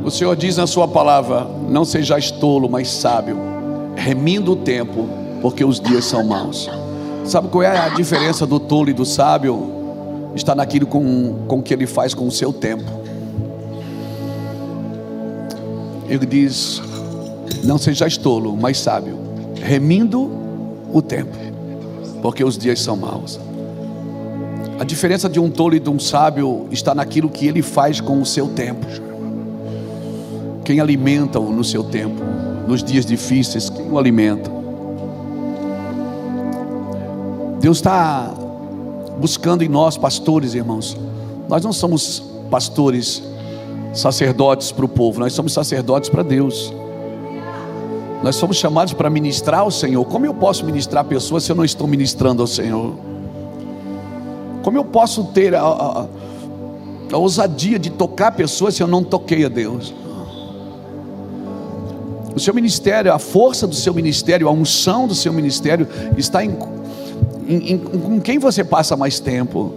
O Senhor diz na sua palavra: não sejais tolo, mas sábio, remindo o tempo, porque os dias são maus. Sabe qual é a diferença do tolo e do sábio? Está naquilo com que ele faz com o seu tempo. Ele diz: não sejais tolo, mas sábio, remindo o tempo, porque os dias são maus. A diferença de um tolo e de um sábio está naquilo que ele faz com o seu tempo. Quem alimenta-o no seu tempo, nos dias difíceis, quem o alimenta? Deus está buscando em nós, pastores, irmãos. Nós não somos pastores, sacerdotes para o povo, nós somos sacerdotes para Deus. Nós somos chamados para ministrar ao Senhor. Como eu posso ministrar pessoas se eu não estou ministrando ao Senhor? Como eu posso ter a ousadia de tocar pessoas se eu não toquei a Deus? O seu ministério, a força do seu ministério, a unção do seu ministério está com quem você passa mais tempo.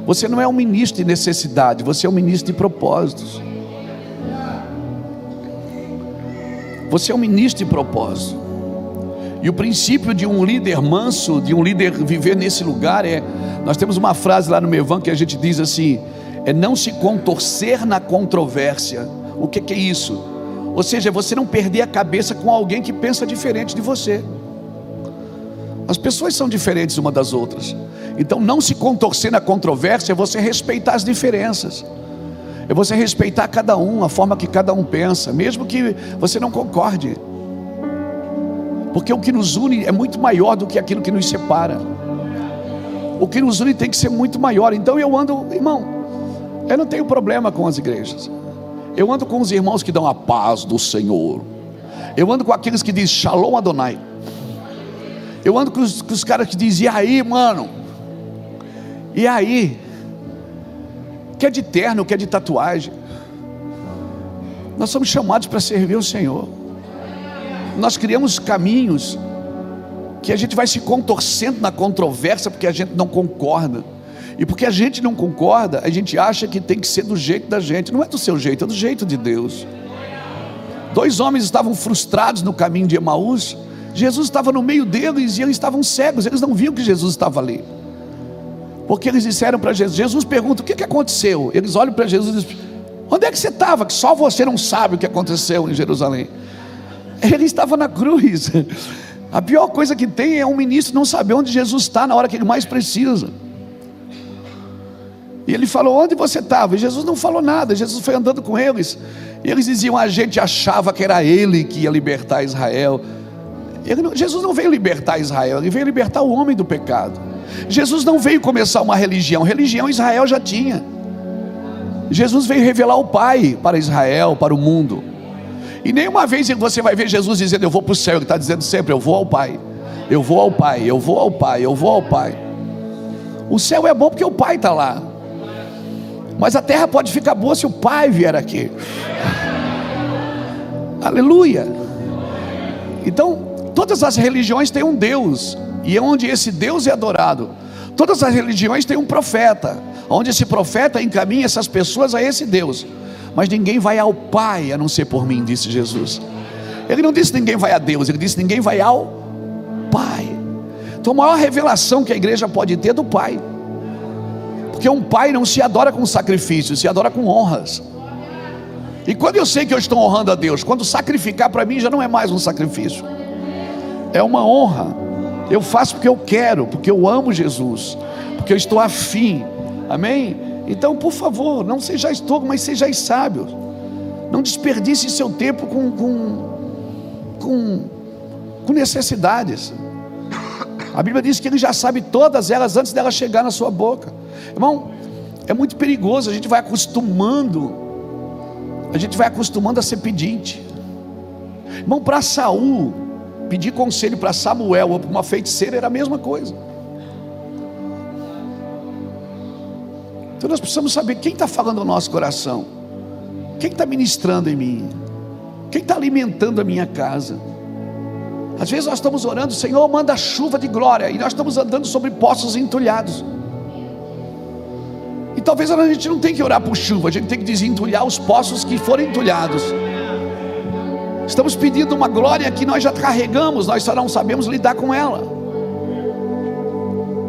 Você não é um ministro de necessidade, você é um ministro de propósitos. Você é um ministro de propósito. E o princípio de um líder manso, de um líder viver nesse lugar nós temos uma frase lá no Mevan que a gente diz assim: é não se contorcer na controvérsia. O que é isso? Ou seja, é você não perder a cabeça com alguém que pensa diferente de você. As pessoas são diferentes uma das outras. Então não se contorcer na controvérsia é você respeitar as diferenças. É você respeitar cada um, a forma que cada um pensa, mesmo que você não concorde. Porque o que nos une é muito maior do que aquilo que nos separa. O que nos une tem que ser muito maior. Então eu ando, irmão, eu não tenho problema com as igrejas. Eu ando com os irmãos que dão a paz do Senhor. Eu ando com aqueles que dizem Shalom Adonai. Eu ando com os caras que dizem: e aí, mano? E aí? Que é de terno, que é de tatuagem. Nós somos chamados para servir o Senhor. Nós criamos caminhos que a gente vai se contorcendo na controvérsia porque a gente não concorda. E porque a gente não concorda, a gente acha que tem que ser do jeito da gente. Não é do seu jeito, é do jeito de Deus. 2 homens estavam frustrados no caminho de Emaús. Jesus estava no meio deles e eles estavam cegos. Eles não viam que Jesus estava ali. Porque eles disseram para Jesus. Jesus pergunta: o que aconteceu? Eles olham para Jesus e dizem: onde é que você estava? Que só você não sabe o que aconteceu em Jerusalém. Ele estava na cruz. A pior coisa que tem é um ministro não saber onde Jesus está na hora que ele mais precisa. E ele falou: onde você estava? E Jesus não falou nada. Jesus foi andando com eles. E eles diziam: a gente achava que era ele que ia libertar Israel. Jesus não veio libertar Israel, ele veio libertar o homem do pecado. Jesus não veio começar uma religião Israel já tinha. Jesus veio revelar o Pai para Israel, para o mundo. E nenhuma vez você vai ver Jesus dizendo: eu vou para o céu. Ele está dizendo sempre: eu vou ao Pai, eu vou ao Pai, eu vou ao Pai, eu vou ao Pai. O céu é bom porque o Pai está lá. Mas a terra pode ficar boa se o Pai vier aqui. Aleluia. Então todas as religiões têm um Deus, e onde esse Deus é adorado. Todas as religiões têm um profeta, onde esse profeta encaminha essas pessoas a esse Deus. Mas ninguém vai ao Pai a não ser por mim, disse Jesus. Ele não disse ninguém vai a Deus, ele disse ninguém vai ao Pai. Então a maior revelação que a igreja pode ter é do Pai. Porque um pai não se adora com sacrifício, se adora com honras. E quando eu sei que eu estou honrando a Deus, quando sacrificar para mim já não é mais um sacrifício, é uma honra. Eu faço porque eu quero, porque eu amo Jesus, porque eu estou afim. Amém? Então, por favor, não sejais tolos, mas sejais sábios. Não desperdice seu tempo com necessidades. A Bíblia diz que Ele já sabe todas elas antes dela chegar na sua boca. Irmão, é muito perigoso. A gente vai acostumando a ser pedinte. Irmão, para Saul pedir conselho para Samuel ou para uma feiticeira era a mesma coisa. Então nós precisamos saber quem está falando ao nosso coração, quem está ministrando em mim, quem está alimentando a minha casa. Às vezes nós estamos orando: Senhor, manda chuva de glória, e nós estamos andando sobre poços entulhados. talvez a gente não tenha que orar por chuva, a gente tem que desentulhar os poços que forem entulhados. Estamos pedindo uma glória que nós já carregamos, nós só não sabemos lidar com ela,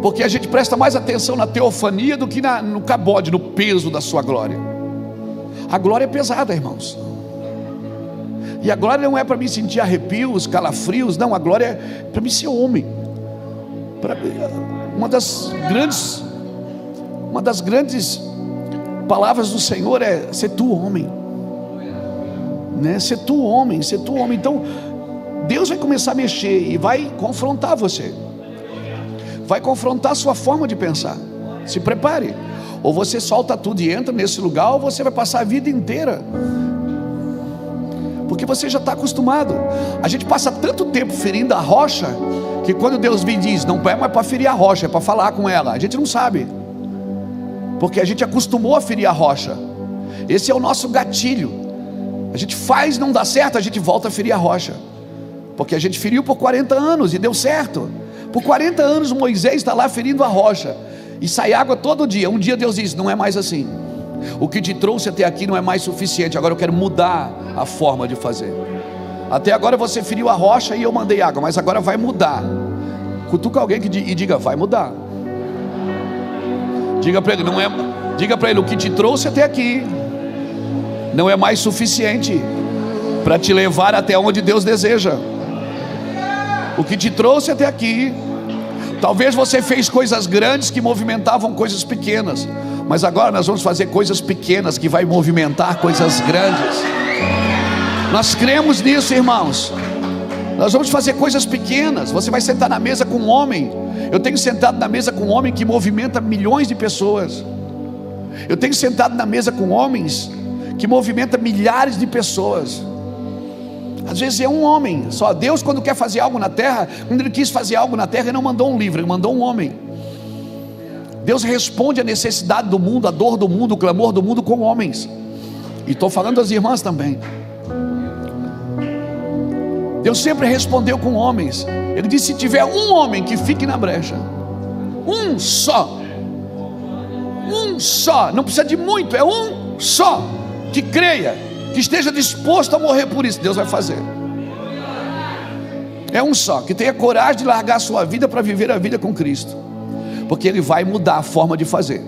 porque a gente presta mais atenção na teofania do que no cabode, no peso da sua glória. A glória é pesada, irmãos, e a glória não é para mim sentir arrepios, calafrios, não, a glória é para mim ser homem. Uma das grandes palavras do Senhor é ser tu homem, né? Ser tu homem, ser tu homem. Então Deus vai começar a mexer e vai confrontar você, vai confrontar a sua forma de pensar. Se prepare, ou você solta tudo e entra nesse lugar, ou você vai passar a vida inteira, porque você já está acostumado. A gente passa tanto tempo ferindo a rocha, que quando Deus vem e diz, não é mais para ferir a rocha, é para falar com ela, a gente não sabe, porque a gente acostumou a ferir a rocha. Esse é o nosso gatilho. A gente faz, não dá certo, a gente volta a ferir a rocha, porque a gente feriu por 40 anos e deu certo. Por 40 anos Moisés está lá ferindo a rocha, e sai água todo dia. Um dia Deus diz, não é mais assim, o que te trouxe até aqui não é mais suficiente, agora eu quero mudar a forma de fazer. Até agora você feriu a rocha e eu mandei água, mas agora vai mudar. Cutuca alguém e diga, vai mudar. Diga para ele, diga para ele, o que te trouxe até aqui não é mais suficiente para te levar até onde Deus deseja. O que te trouxe até aqui, talvez você fez coisas grandes que movimentavam coisas pequenas, mas agora nós vamos fazer coisas pequenas que vai movimentar coisas grandes. Nós cremos nisso, irmãos. Nós vamos fazer coisas pequenas. Você vai sentar na mesa com um homem. Eu tenho sentado na mesa com um homem que movimenta milhões de pessoas. Eu tenho sentado na mesa com homens que movimenta milhares de pessoas. Às vezes é um homem só. Deus, quando quer fazer algo na terra, quando Ele quis fazer algo na terra, Ele não mandou um livro, Ele mandou um homem. Deus responde à necessidade do mundo, a dor do mundo, o clamor do mundo com homens. E estou falando das irmãs também. Deus sempre respondeu com homens. Ele disse, se tiver um homem que fique na brecha, um só, não precisa de muito, é um só, que creia, que esteja disposto a morrer por isso, Deus vai fazer. É um só, que tenha coragem de largar a sua vida para viver a vida com Cristo, porque Ele vai mudar a forma de fazer.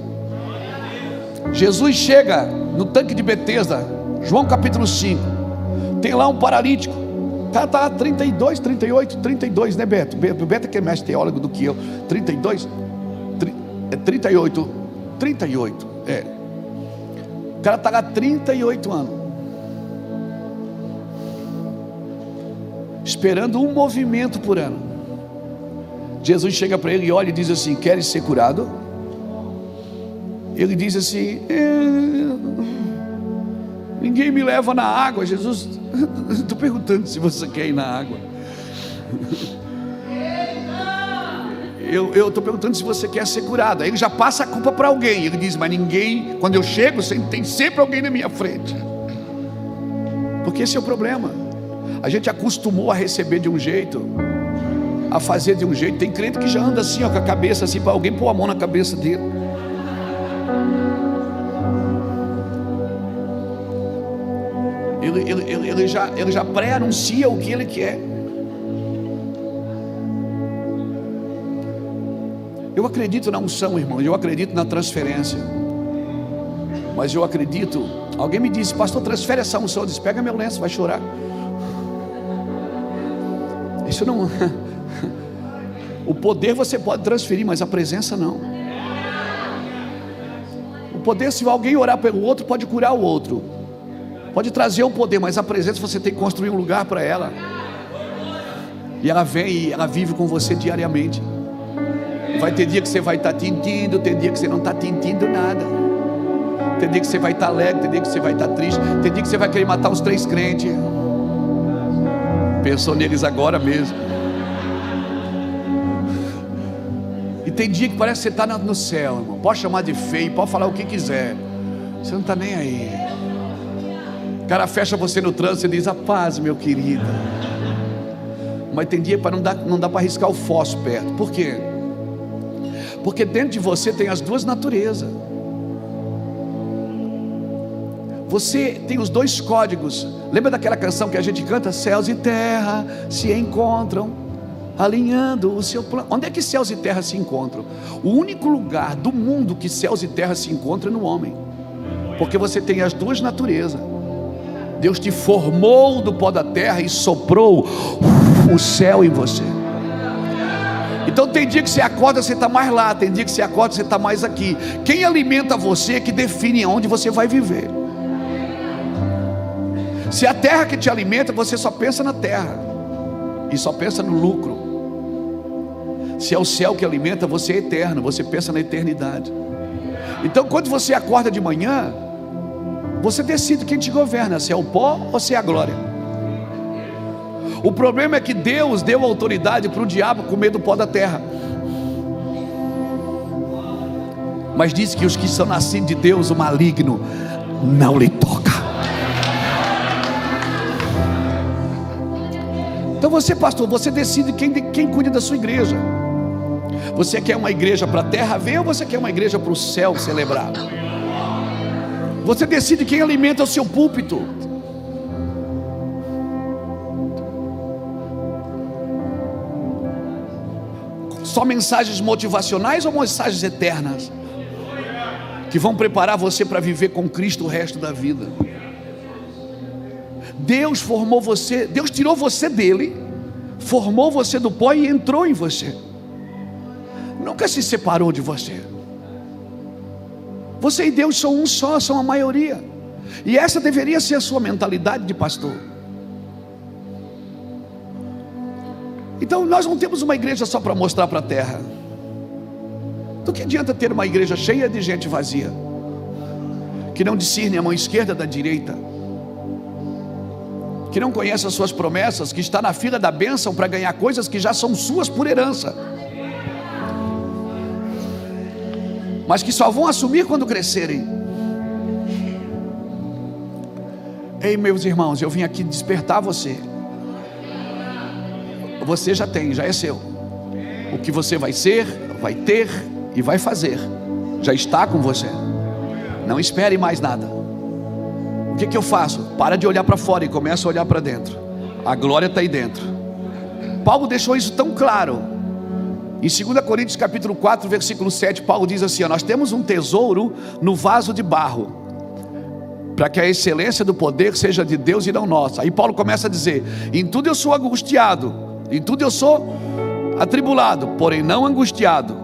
Jesus chega no tanque de Betesda, João capítulo 5, tem lá um paralítico. O cara está 32, 38, 32, né, Beto? Beto é que é mais teólogo do que eu. 32, 38, 38, é. O cara está lá 38 anos, esperando um movimento por ano. Jesus chega para ele e olha e diz assim, queres ser curado? Ele diz assim, ninguém me leva na água. Jesus, estou perguntando se você quer ir na água. Eu estou perguntando se você quer ser curado. Aí ele já passa a culpa para alguém. Ele diz, mas ninguém, quando eu chego, tem sempre alguém na minha frente. Porque esse é o problema. A gente acostumou a receber de um jeito, a fazer de um jeito. Tem crente que já anda assim, ó, com a cabeça assim, para alguém pôr a mão na cabeça dele. Ele já pré-anuncia o que ele quer. Eu acredito na unção, irmão. Eu acredito na transferência. Mas eu acredito. Alguém me disse, pastor, transfere essa unção. Eu disse, pega meu lenço, vai chorar. Isso não. O poder você pode transferir, mas a presença não. O poder, se alguém orar pelo outro, pode curar o outro, pode trazer o poder, mas a presença você tem que construir um lugar para ela. E ela vem e ela vive com você diariamente. Vai ter dia que você vai estar tintindo, tem dia que você não está tintindo nada. Tem dia que você vai estar alegre, tem dia que você vai estar triste, tem dia que você vai querer matar os 3 crentes. Pensou neles agora mesmo. E tem dia que parece que você está no céu, irmão. Pode chamar de feio, pode falar o que quiser, você não está nem aí. O cara fecha você no trânsito e diz, a paz, meu querido. Mas tem dia para não dá para arriscar o fósforo perto. Por quê? Porque dentro de você tem as duas naturezas. Você tem os dois códigos. Lembra daquela canção que a gente canta? Céus e terra se encontram, alinhando o seu plano. Onde é que céus e terra se encontram? O único lugar do mundo que céus e terra se encontram é no homem, porque você tem as duas naturezas. Deus te formou do pó da terra e soprou o céu em você. Então tem dia que você acorda, você está mais lá. Tem dia que você acorda, você está mais aqui. Quem alimenta você é que define onde você vai viver. Se a terra que te alimenta, você só pensa na terra e só pensa no lucro. Se é o céu que alimenta, você é eterno, você pensa na eternidade. Então quando você acorda de manhã, você decide quem te governa, se é o pó ou se é a glória. O problema é que Deus deu autoridade para o diabo comer do pó da terra, mas diz que os que são nascidos de Deus, o maligno não lhe toca. Então você, pastor, você decide quem cuida da sua igreja. Você quer uma igreja para a terra ver, ou você quer uma igreja para o céu celebrar? Você decide quem alimenta o seu púlpito. Só mensagens motivacionais ou mensagens eternas, que vão preparar você para viver com Cristo o resto da vida? Deus formou você, Deus tirou você dele, formou você do pó e entrou em você. Nunca se separou de você. Você e Deus são um só, são a maioria. E essa deveria ser a sua mentalidade de pastor. Então nós não temos uma igreja só para mostrar para a terra. Do que adianta ter uma igreja cheia de gente vazia, que não discerne a mão esquerda da direita, que não conhece as suas promessas, que está na fila da bênção para ganhar coisas que já são suas por herança, mas que só vão assumir quando crescerem. Ei, meus irmãos, eu vim aqui despertar você. Você já tem, já é seu. O que você vai ser, vai ter e vai fazer, já está com você. Não espere mais nada. O que eu faço? Para de olhar para fora e começa a olhar para dentro. A glória está aí dentro. Paulo deixou isso tão claro. Em 2 Coríntios capítulo 4, versículo 7, Paulo diz assim: nós temos um tesouro no vaso de barro, para que a excelência do poder seja de Deus e não nossa. Aí Paulo começa a dizer: em tudo eu sou angustiado, em tudo eu sou atribulado, porém não angustiado.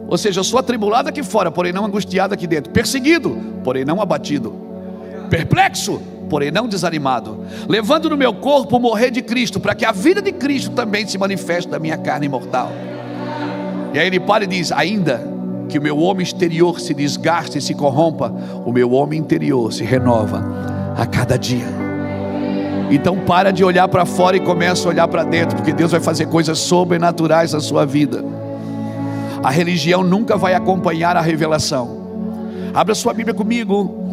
Ou seja, eu sou atribulado aqui fora, porém não angustiado aqui dentro. Perseguido, porém não abatido. Perplexo, porém não desanimado. Levando no meu corpo o morrer de Cristo, para que a vida de Cristo também se manifeste na minha carne mortal. E aí ele para e diz: ainda que o meu homem exterior se desgaste e se corrompa, o meu homem interior se renova a cada dia. Então para de olhar para fora e começa a olhar para dentro, porque Deus vai fazer coisas sobrenaturais na sua vida. A religião nunca vai acompanhar a revelação. Abra sua Bíblia comigo,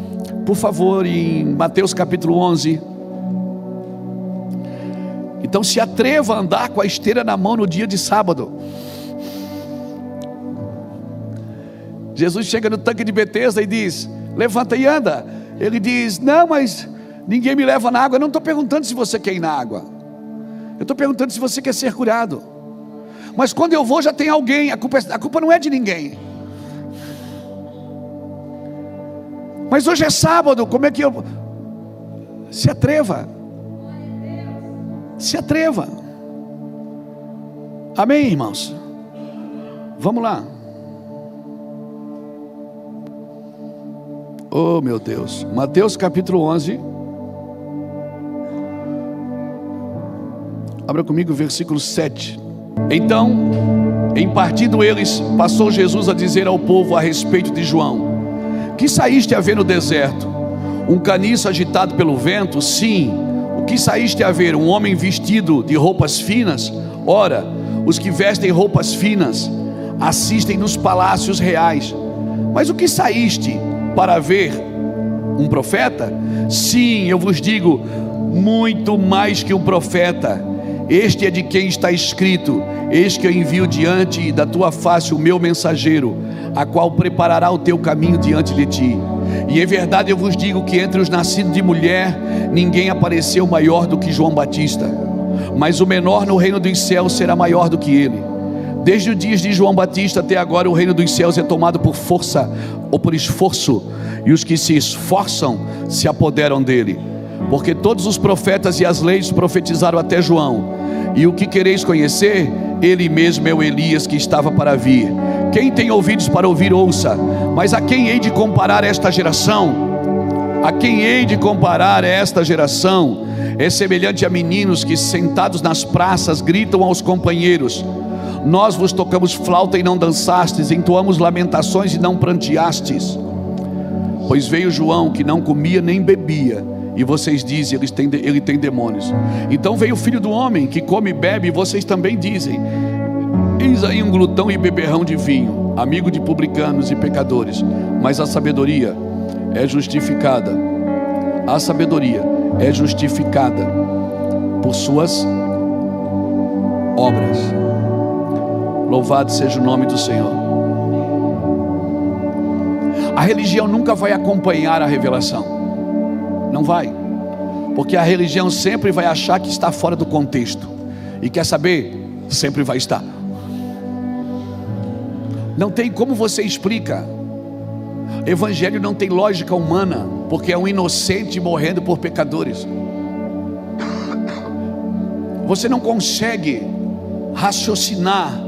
por favor, em Mateus capítulo 11. Então se atreva a andar com a esteira na mão no dia de sábado. Jesus chega no tanque de Betesda e diz: levanta e anda. Ele diz: não, mas ninguém me leva na água. Eu não estou perguntando se você quer ir na água, eu estou perguntando se você quer ser curado. Mas quando eu vou já tem alguém, a culpa não é de ninguém. Mas hoje é sábado, como é que eu... Se atreva. Se atreva. Amém, irmãos? Vamos lá. Oh meu Deus, Mateus capítulo 11. Abra comigo o versículo 7. Então, em partindo eles, passou Jesus a dizer ao povo a respeito de João: que saíste a ver no deserto? Um caniço agitado pelo vento? Sim. O que saíste a ver? Um homem vestido de roupas finas? Ora, os que vestem roupas finas assistem nos palácios reais. Mas o que saíste para ver? Um profeta? Sim, eu vos digo, muito mais que um profeta. Este é de quem está escrito: eis que eu envio diante da tua face o meu mensageiro, a qual preparará o teu caminho diante de ti. E em verdade eu vos digo que entre os nascidos de mulher, ninguém apareceu maior do que João Batista, mas o menor no reino dos céus será maior do que ele. Desde os dias de João Batista até agora, o reino dos céus é tomado por força ou por esforço, e os que se esforçam se apoderam dele. Porque todos os profetas e as leis profetizaram até João. E o que quereis conhecer? Ele mesmo é o Elias que estava para vir. Quem tem ouvidos para ouvir, ouça. Mas a quem hei de comparar esta geração? A quem hei de comparar esta geração? É semelhante a meninos que sentados nas praças gritam aos companheiros: nós vos tocamos flauta e não dançastes, entoamos lamentações e não pranteastes. Pois veio João, que não comia nem bebia, e vocês dizem, ele tem demônios. Então veio o Filho do Homem, que come e bebe, e vocês também dizem: eis aí um glutão e beberrão de vinho, amigo de publicanos e pecadores. Mas a sabedoria é justificada. A sabedoria é justificada por suas obras. Louvado seja o nome do Senhor. A religião nunca vai acompanhar a revelação. Não vai. Porque a religião sempre vai achar que está fora do contexto. E quer saber? Sempre vai estar. Não tem como você explica. Evangelho não tem lógica humana, porque é um inocente morrendo por pecadores. Você não consegue raciocinar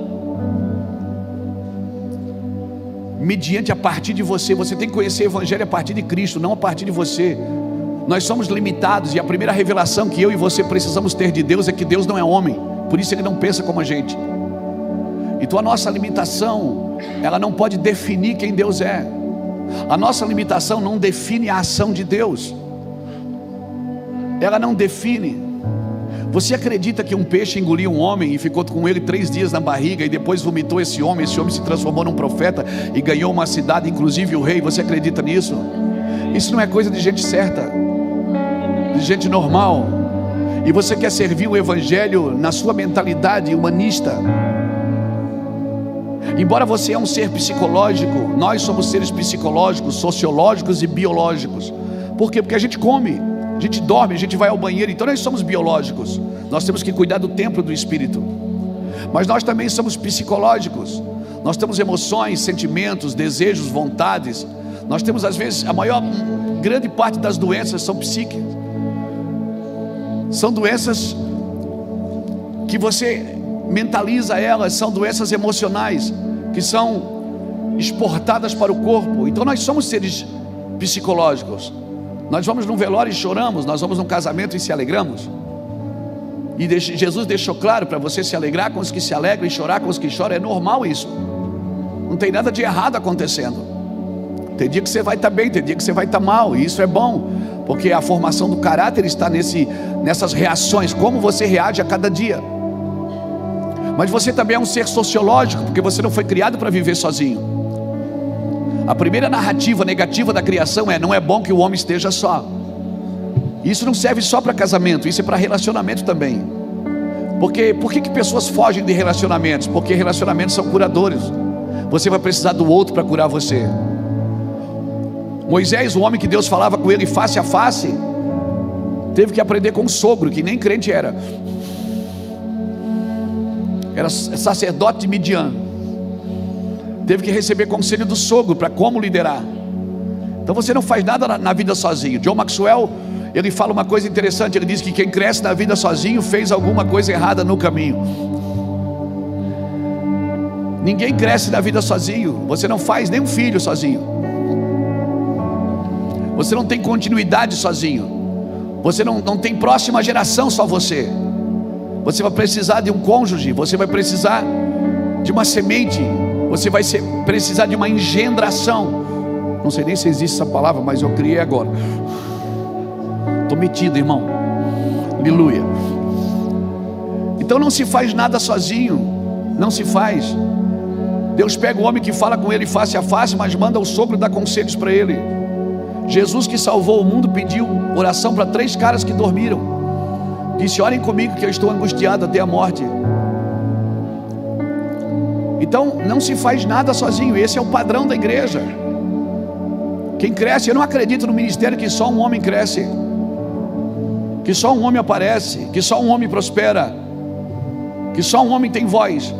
mediante a partir de você. Você tem que conhecer o Evangelho a partir de Cristo, não a partir de você. Nós somos limitados, e a primeira revelação que eu e você precisamos ter de Deus é que Deus não é homem, por isso Ele não pensa como a gente. Então a nossa limitação, ela não pode definir quem Deus é. A nossa limitação não define a ação de Deus. Ela não define. Você acredita que um peixe engoliu um homem e ficou com ele 3 dias na barriga, e depois vomitou esse homem se transformou num profeta e ganhou uma cidade, inclusive o rei? Você acredita nisso? Isso não é coisa de gente certa, de gente normal. E você quer servir o Evangelho na sua mentalidade humanista. Embora você é um ser psicológico, nós somos seres psicológicos, sociológicos e biológicos. Por quê? Porque a gente come, a gente dorme, a gente vai ao banheiro. Então nós somos biológicos. Nós temos que cuidar do templo do Espírito. Mas nós também somos psicológicos. Nós temos emoções, sentimentos, desejos, vontades. Nós temos, às vezes, grande parte das doenças são psíquicas. São doenças que você mentaliza elas, são doenças emocionais que são exportadas para o corpo. Então nós somos seres psicológicos. Nós vamos num velório e choramos, nós vamos num casamento e se alegramos. E Jesus deixou claro para você se alegrar com os que se alegram e chorar com os que choram. É normal isso. Não tem nada de errado acontecendo. Tem dia que você vai estar bem, tem dia que você vai estar mal, e isso é bom, porque a formação do caráter está nessas reações, como você reage a cada dia. Mas você também é um ser sociológico, porque você não foi criado para viver sozinho. A primeira narrativa negativa da criação não é bom que o homem esteja só. Isso não serve só para casamento, isso é para relacionamento também. Porque por que pessoas fogem de relacionamentos? Porque relacionamentos são curadores. Você vai precisar do outro para curar você. Moisés, o homem que Deus falava com ele face a face, teve que aprender com o sogro, que nem crente era sacerdote de Midian. Teve que receber conselho do sogro para como liderar. Então você não faz nada na vida sozinho. John Maxwell, ele fala uma coisa interessante. Ele diz que quem cresce na vida sozinho fez alguma coisa errada no caminho. Ninguém cresce na vida sozinho. Você não faz nem um filho sozinho. Você não tem continuidade sozinho. Você não tem próxima geração só você. Você vai precisar de um cônjuge. Você vai precisar de uma semente. Você vai precisar de uma engendração. Não sei nem se existe essa palavra, mas eu criei agora. Estou metido, irmão. Aleluia. Então não se faz nada sozinho. Não se faz. Deus pega o homem que fala com ele face a face, mas manda o sogro dar conselhos para ele. Jesus, que salvou o mundo, pediu oração para 3 caras que dormiram. Disse: orem comigo que eu estou angustiado até a morte. Então não se faz nada sozinho. Esse é o padrão da igreja. Quem cresce, eu não acredito no ministério que só um homem cresce, que só um homem aparece, que só um homem prospera, que só um homem tem voz.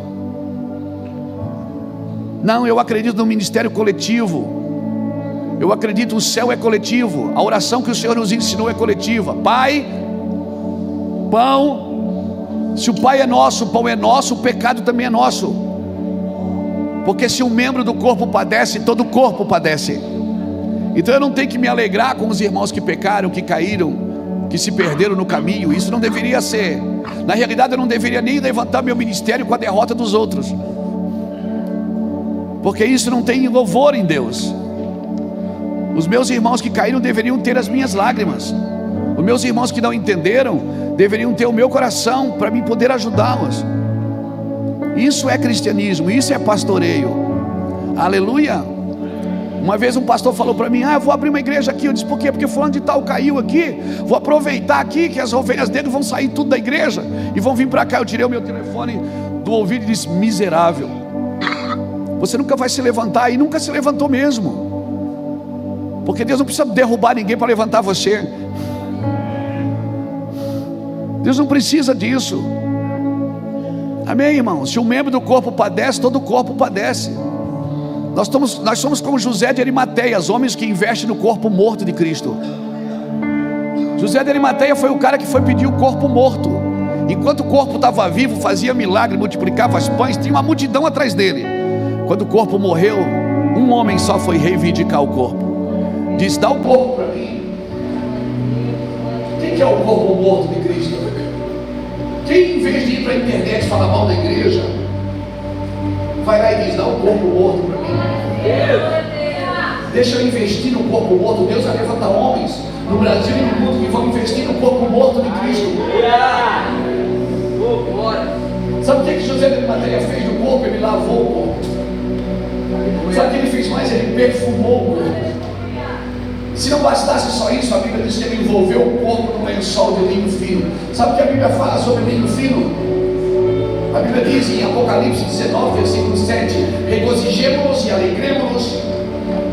Não, eu acredito no ministério coletivo. Eu acredito que o céu é coletivo. A oração que o Senhor nos ensinou é coletiva. Pai, pão. Se o Pai é nosso, o pão é nosso, o pecado também é nosso. Porque se um membro do corpo padece, todo o corpo padece. Então eu não tenho que me alegrar com os irmãos que pecaram, que caíram, que se perderam no caminho. Isso não deveria ser. Na realidade eu não deveria nem levantar meu ministério com a derrota dos outros, porque isso não tem louvor em Deus. Os meus irmãos que caíram deveriam ter as minhas lágrimas. Os meus irmãos que não entenderam deveriam ter o meu coração para mim poder ajudá-los. Isso é cristianismo, isso é pastoreio. Aleluia. Uma vez um pastor falou para mim: eu vou abrir uma igreja aqui. Eu disse: por quê? Porque fulano de tal caiu aqui. Vou aproveitar aqui que as ovelhas dele vão sair tudo da igreja e vão vir para cá. Eu tirei o meu telefone do ouvido e disse: miserável, você nunca vai se levantar. E nunca se levantou mesmo, porque Deus não precisa derrubar ninguém para levantar você. Deus não precisa disso. Amém, irmão? Se um membro do corpo padece, todo o corpo padece. Nós somos como José de Arimateia, homens que investem no corpo morto de Cristo. José de Arimateia foi o cara que foi pedir o corpo morto. Enquanto o corpo estava vivo, fazia milagre, multiplicava as pães, tinha uma multidão atrás dele. Quando o corpo morreu, um homem só foi reivindicar o corpo. Diz: dá o corpo para mim. Quem que é o corpo morto de Cristo? Quem, em vez de ir para a internet falar mal da igreja, vai lá e diz: dá o corpo morto para mim. Deixa eu investir no corpo morto. Deus vai levantar homens no Brasil e no mundo que vão investir no corpo morto de Cristo. Sabe o que José de Arimateia fez no corpo? Ele lavou o corpo. Sabe o que ele fez mais? Ele perfumou o corpo. Se não bastasse só isso, a Bíblia diz que ele envolveu o corpo num lençol de linho fino. Sabe o que a Bíblia fala sobre linho fino? A Bíblia diz em Apocalipse 19, versículo 7: regozijemo-nos e alegremo-nos,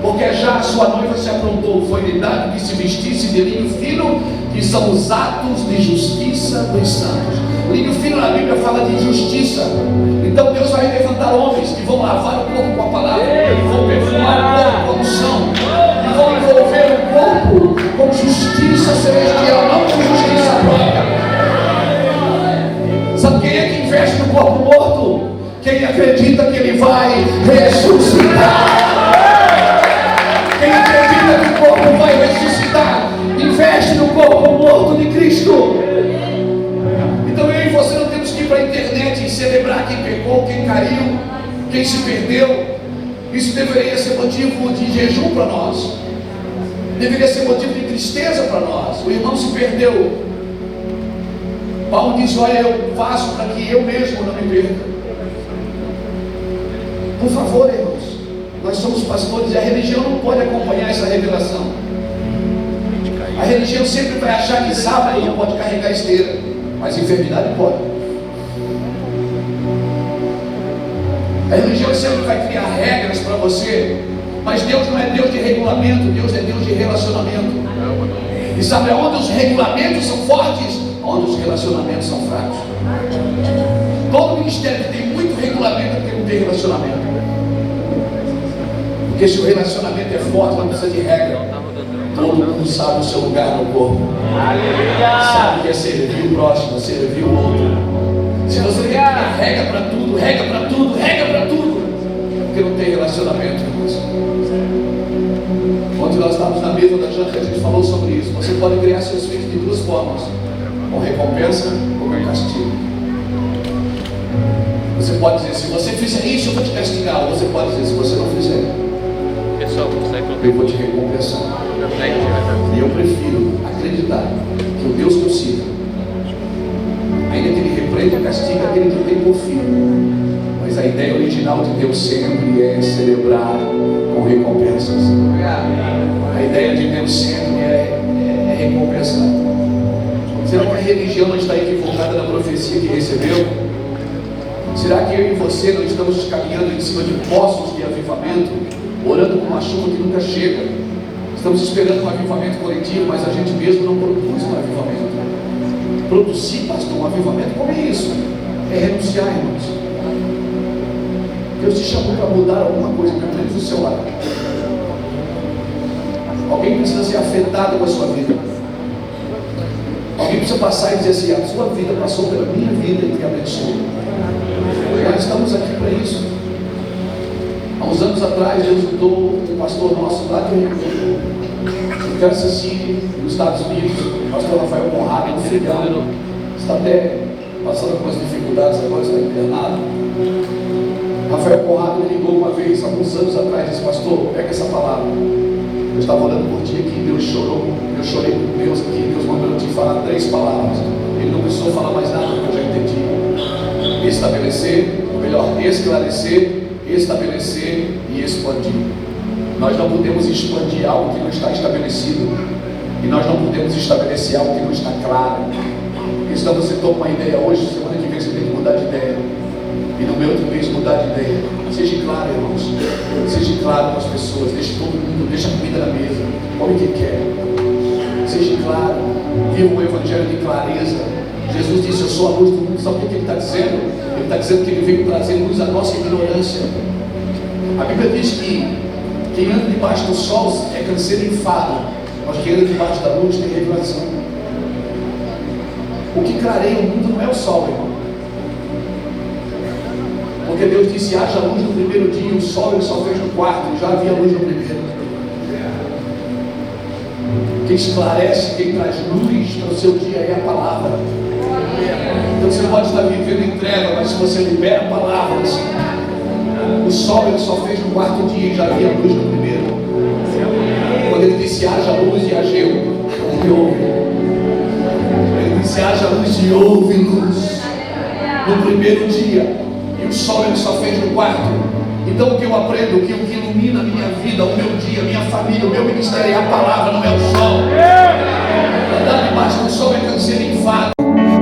porque já a sua noiva se aprontou. Foi-lhe dado que se vestisse de linho fino, que são os atos de justiça dos santos. Linho fino na Bíblia fala de justiça. Então Deus vai levantar homens que vão lavar o corpo com a palavra, e vão perfumar o corpo com unção, e vão envolver o corpo com justiça celestial, não com justiça própria. Sabe quem é que investe no corpo morto? Quem acredita que ele vai ressuscitar. Quem acredita que o corpo vai ressuscitar, investe no corpo morto de Cristo. Então eu e você não temos que ir para a internet e celebrar quem pecou, quem caiu, quem se perdeu. Isso deveria ser motivo de jejum para nós, deveria ser motivo de tristeza para nós. O irmão se perdeu. Paulo diz: olha, eu faço para que eu mesmo não me perca. Por favor, irmãos, nós somos pastores e a religião não pode acompanhar essa revelação. A religião sempre vai achar que sábado não pode carregar esteira, mas enfermidade pode. A religião sempre vai criar regras para você, mas Deus não é Deus de regulamento, Deus é Deus de relacionamento. E sabe aonde os regulamentos são fortes? Onde os relacionamentos são fracos. Todo ministério que tem muito regulamento é porque não tem relacionamento. Porque se o relacionamento é forte, não precisa de regra. Todo mundo sabe o seu lugar no corpo. Sabe que é servir o próximo, servir o outro. Se você tem regra para tudo, regra para tudo, regra para tudo, é porque não tem relacionamento com você. Ontem nós estávamos na mesa da janta e a gente falou sobre isso. Você pode criar seus filhos de duas formas: com recompensa ou com castigo. Você pode dizer: se você fizer isso eu vou te castigar. Ou você pode dizer: se você não fizer, eu vou te recompensar. E eu prefiro acreditar que o Deus que eu sirvo, ainda que ele repreenda e castiga aquele que tem por filho, mas a ideia original de Deus sempre é celebrar com recompensas. A ideia de Deus sempre é recompensar. Será que a religião não está equivocada na profecia que recebeu? Será que eu e você não estamos caminhando em cima de poços de avivamento, orando com uma chuva que nunca chega? Estamos esperando um avivamento coletivo, mas a gente mesmo não produz um avivamento. Produzir, pastor, um avivamento, como é isso? É renunciar, irmãos. Deus te chamou para mudar alguma coisa, pelo menos do seu lado. Alguém precisa ser afetado com a sua vida. Alguém precisa passar e dizer assim: a sua vida passou pela minha vida e me abençoou. Nós estamos aqui para isso. Há uns anos atrás, Deus usou um pastor nosso lá de Kansas City, nos Estados Unidos, o pastor Rafael Conrado, um frigano, está até passando algumas dificuldades, agora está internado. Rafael Conrado me ligou uma vez, alguns anos atrás, disse: pastor, pega essa palavra. Eu estava orando por ti aqui, Deus chorou, eu chorei com Deus aqui, Deus mandou eu te falar 3 palavras. Ele não precisou falar mais nada, porque eu já entendi. Estabelecer, ou melhor, esclarecer, estabelecer e expandir. Nós não podemos expandir algo que não está estabelecido, e nós não podemos estabelecer algo que não está claro. Porque senão você toma uma ideia hoje, semana que vem você tem que mudar de ideia, e no meu outro mês mudar de ideia. Seja claro, irmãos, seja claro com as pessoas, deixe todo mundo, deixa a comida na mesa, come o que quer, seja claro, viva o evangelho de clareza. Jesus disse: eu sou a luz do mundo. Sabe o que ele está dizendo? Ele está dizendo que ele veio trazer luz à nossa ignorância. A Bíblia diz que quem anda debaixo do sol é canseiro e enfado, mas quem anda debaixo da luz tem revelação. O que clareia o mundo não é o sol, irmão. Porque Deus disse: haja luz no primeiro dia, o sol ele só fez no quarto, já havia luz no primeiro. Quem esclarece, quem traz luz para o seu dia é a palavra. Então você pode estar vivendo em treva, mas se você libera palavras, o sol ele só fez no quarto dia e já havia luz no primeiro. Quando ele disse: haja luz, e ageu, ele disse: haja luz e houve luz no primeiro dia. E o sol ele só fez no quarto. Então o que eu aprendo, que o que ilumina a minha vida, o meu dia, a minha família, o meu ministério é a palavra, não é o sol. Andar debaixo do sol é canseiro e enfado,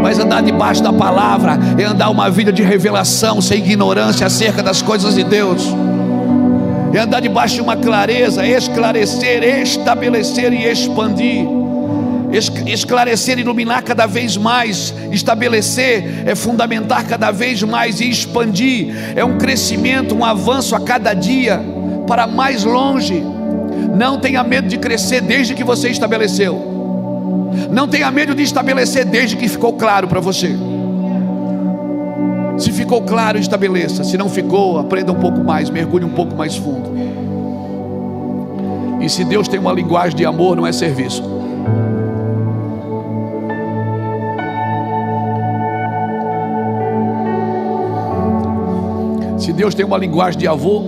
mas andar debaixo da palavra é andar uma vida de revelação, sem ignorância acerca das coisas de Deus. É andar debaixo de uma clareza, esclarecer, estabelecer e expandir. Esclarecer, iluminar cada vez mais. Estabelecer é fundamentar cada vez mais, e expandir é um crescimento, um avanço a cada dia para mais longe. Não tenha medo de crescer desde que você estabeleceu. Não tenha medo de estabelecer desde que ficou claro para você. Se ficou claro, estabeleça. Se não ficou, aprenda um pouco mais, mergulhe um pouco mais fundo. E se Deus tem uma linguagem de amor, não é serviço. Se Deus tem uma linguagem de amor,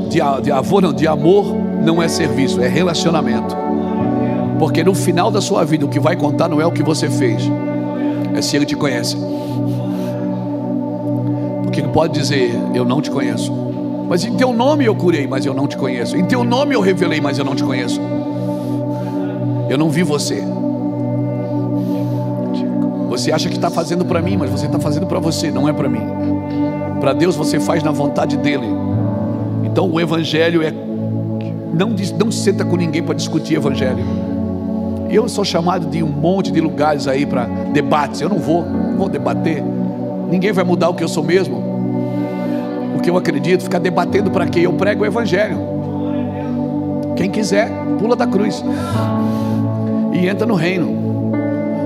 não é serviço, é relacionamento. Porque no final da sua vida, o que vai contar não é o que você fez, é se Ele te conhece. Porque Ele pode dizer: eu não te conheço, mas em teu nome eu curei, mas eu não te conheço. Em teu nome eu revelei, mas eu não te conheço. Eu não vi você. Você acha que está fazendo para mim, mas você está fazendo para você, não é para mim. Para Deus você faz na vontade dEle. Então o Evangelho é... Não senta com ninguém para discutir Evangelho. Eu sou chamado de um monte de lugares aí para debates. Eu não vou debater. Ninguém vai mudar o que eu sou mesmo, o que eu acredito. Ficar debatendo para quê? Eu prego o Evangelho. Quem quiser, pula da cruz e entra no reino.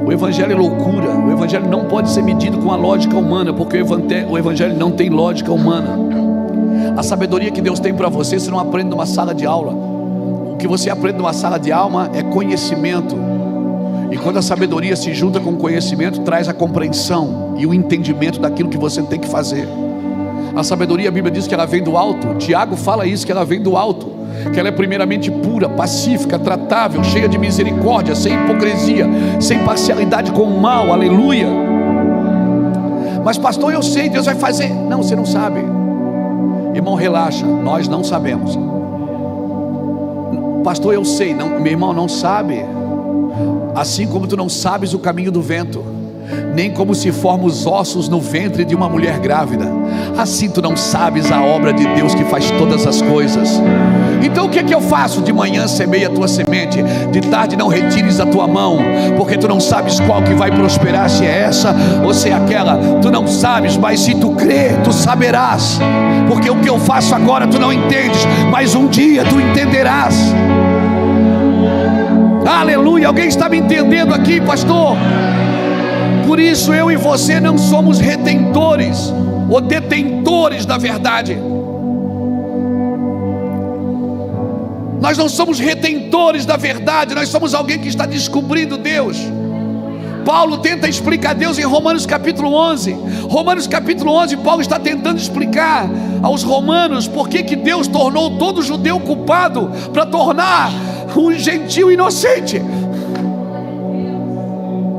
O Evangelho é loucura. O Evangelho não pode ser medido com a lógica humana, porque o Evangelho não tem lógica humana. A sabedoria que Deus tem para você não aprende numa sala de aula. O que você aprende numa sala de aula é conhecimento. E quando a sabedoria se junta com o conhecimento, traz a compreensão e o entendimento daquilo que você tem que fazer. A sabedoria, a Bíblia diz que ela vem do alto. Tiago fala isso, que ela vem do alto, que ela é primeiramente pura, pacífica, tratável, cheia de misericórdia, sem hipocrisia, sem parcialidade com o mal. Aleluia. Mas pastor, eu sei, Deus vai fazer. Não, você não sabe. Irmão, relaxa, nós não sabemos. Pastor, eu sei. Não, meu irmão, não sabe. Assim como tu não sabes o caminho do vento, nem como se formam os ossos no ventre de uma mulher grávida. Assim tu não sabes a obra de Deus que faz todas as coisas. Então o que é que eu faço? De manhã semeia a tua semente, de tarde não retires a tua mão, porque tu não sabes qual que vai prosperar, se é essa ou se é aquela. Tu não sabes, mas se tu crer, tu saberás. Porque o que eu faço agora tu não entendes, mas um dia tu entenderás. Aleluia, alguém está me entendendo aqui, pastor? Por isso eu e você não somos retentores ou detentores da verdade. Nós não somos retentores da verdade, nós somos alguém que está descobrindo Deus. Paulo tenta explicar Deus em Romanos capítulo 11. Romanos capítulo 11, Paulo está tentando explicar aos romanos por que Deus tornou todo judeu culpado, para tornar um gentio inocente.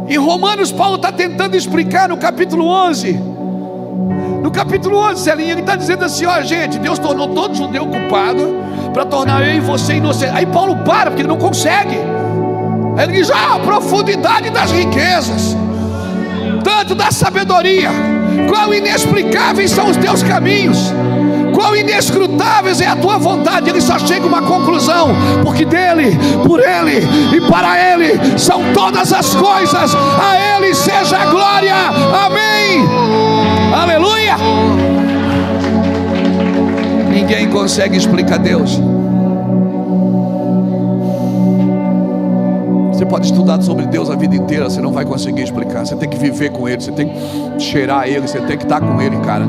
Em Romanos, Paulo está tentando explicar no capítulo 11. No capítulo 11, Celinha, ele está dizendo assim: ó, gente, Deus tornou todo judeu culpado para tornar eu e você inocente. Aí Paulo para, porque ele não consegue. Aí ele diz: a profundidade das riquezas, tanto da sabedoria, quão inexplicáveis são os teus caminhos, quão inescrutáveis é a tua vontade. Ele só chega a uma conclusão: porque dele, por ele e para ele são todas as coisas, a ele seja a glória, amém, aleluia. Ninguém consegue explicar Deus. Você pode estudar sobre Deus a vida inteira, você não vai conseguir explicar. Você tem que viver com Ele, você tem que cheirar Ele, você tem que estar com Ele, cara.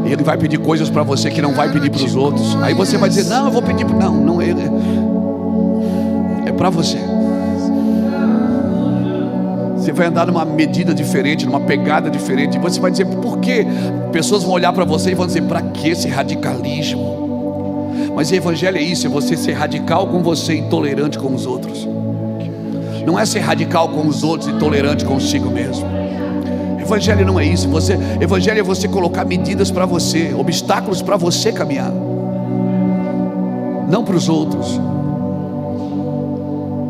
E Ele vai pedir coisas para você que não vai pedir para os outros. Aí você vai dizer: não, eu vou pedir. Não, Ele é para você. Você vai andar numa medida diferente, numa pegada diferente. E você vai dizer: por quê? Pessoas vão olhar para você e vão dizer: para que esse radicalismo? Mas o evangelho é isso: é você ser radical com você e intolerante com os outros. Não é ser radical com os outros e tolerante consigo mesmo. Evangelho não é isso. Evangelho é você colocar medidas para você, obstáculos para você caminhar, não para os outros.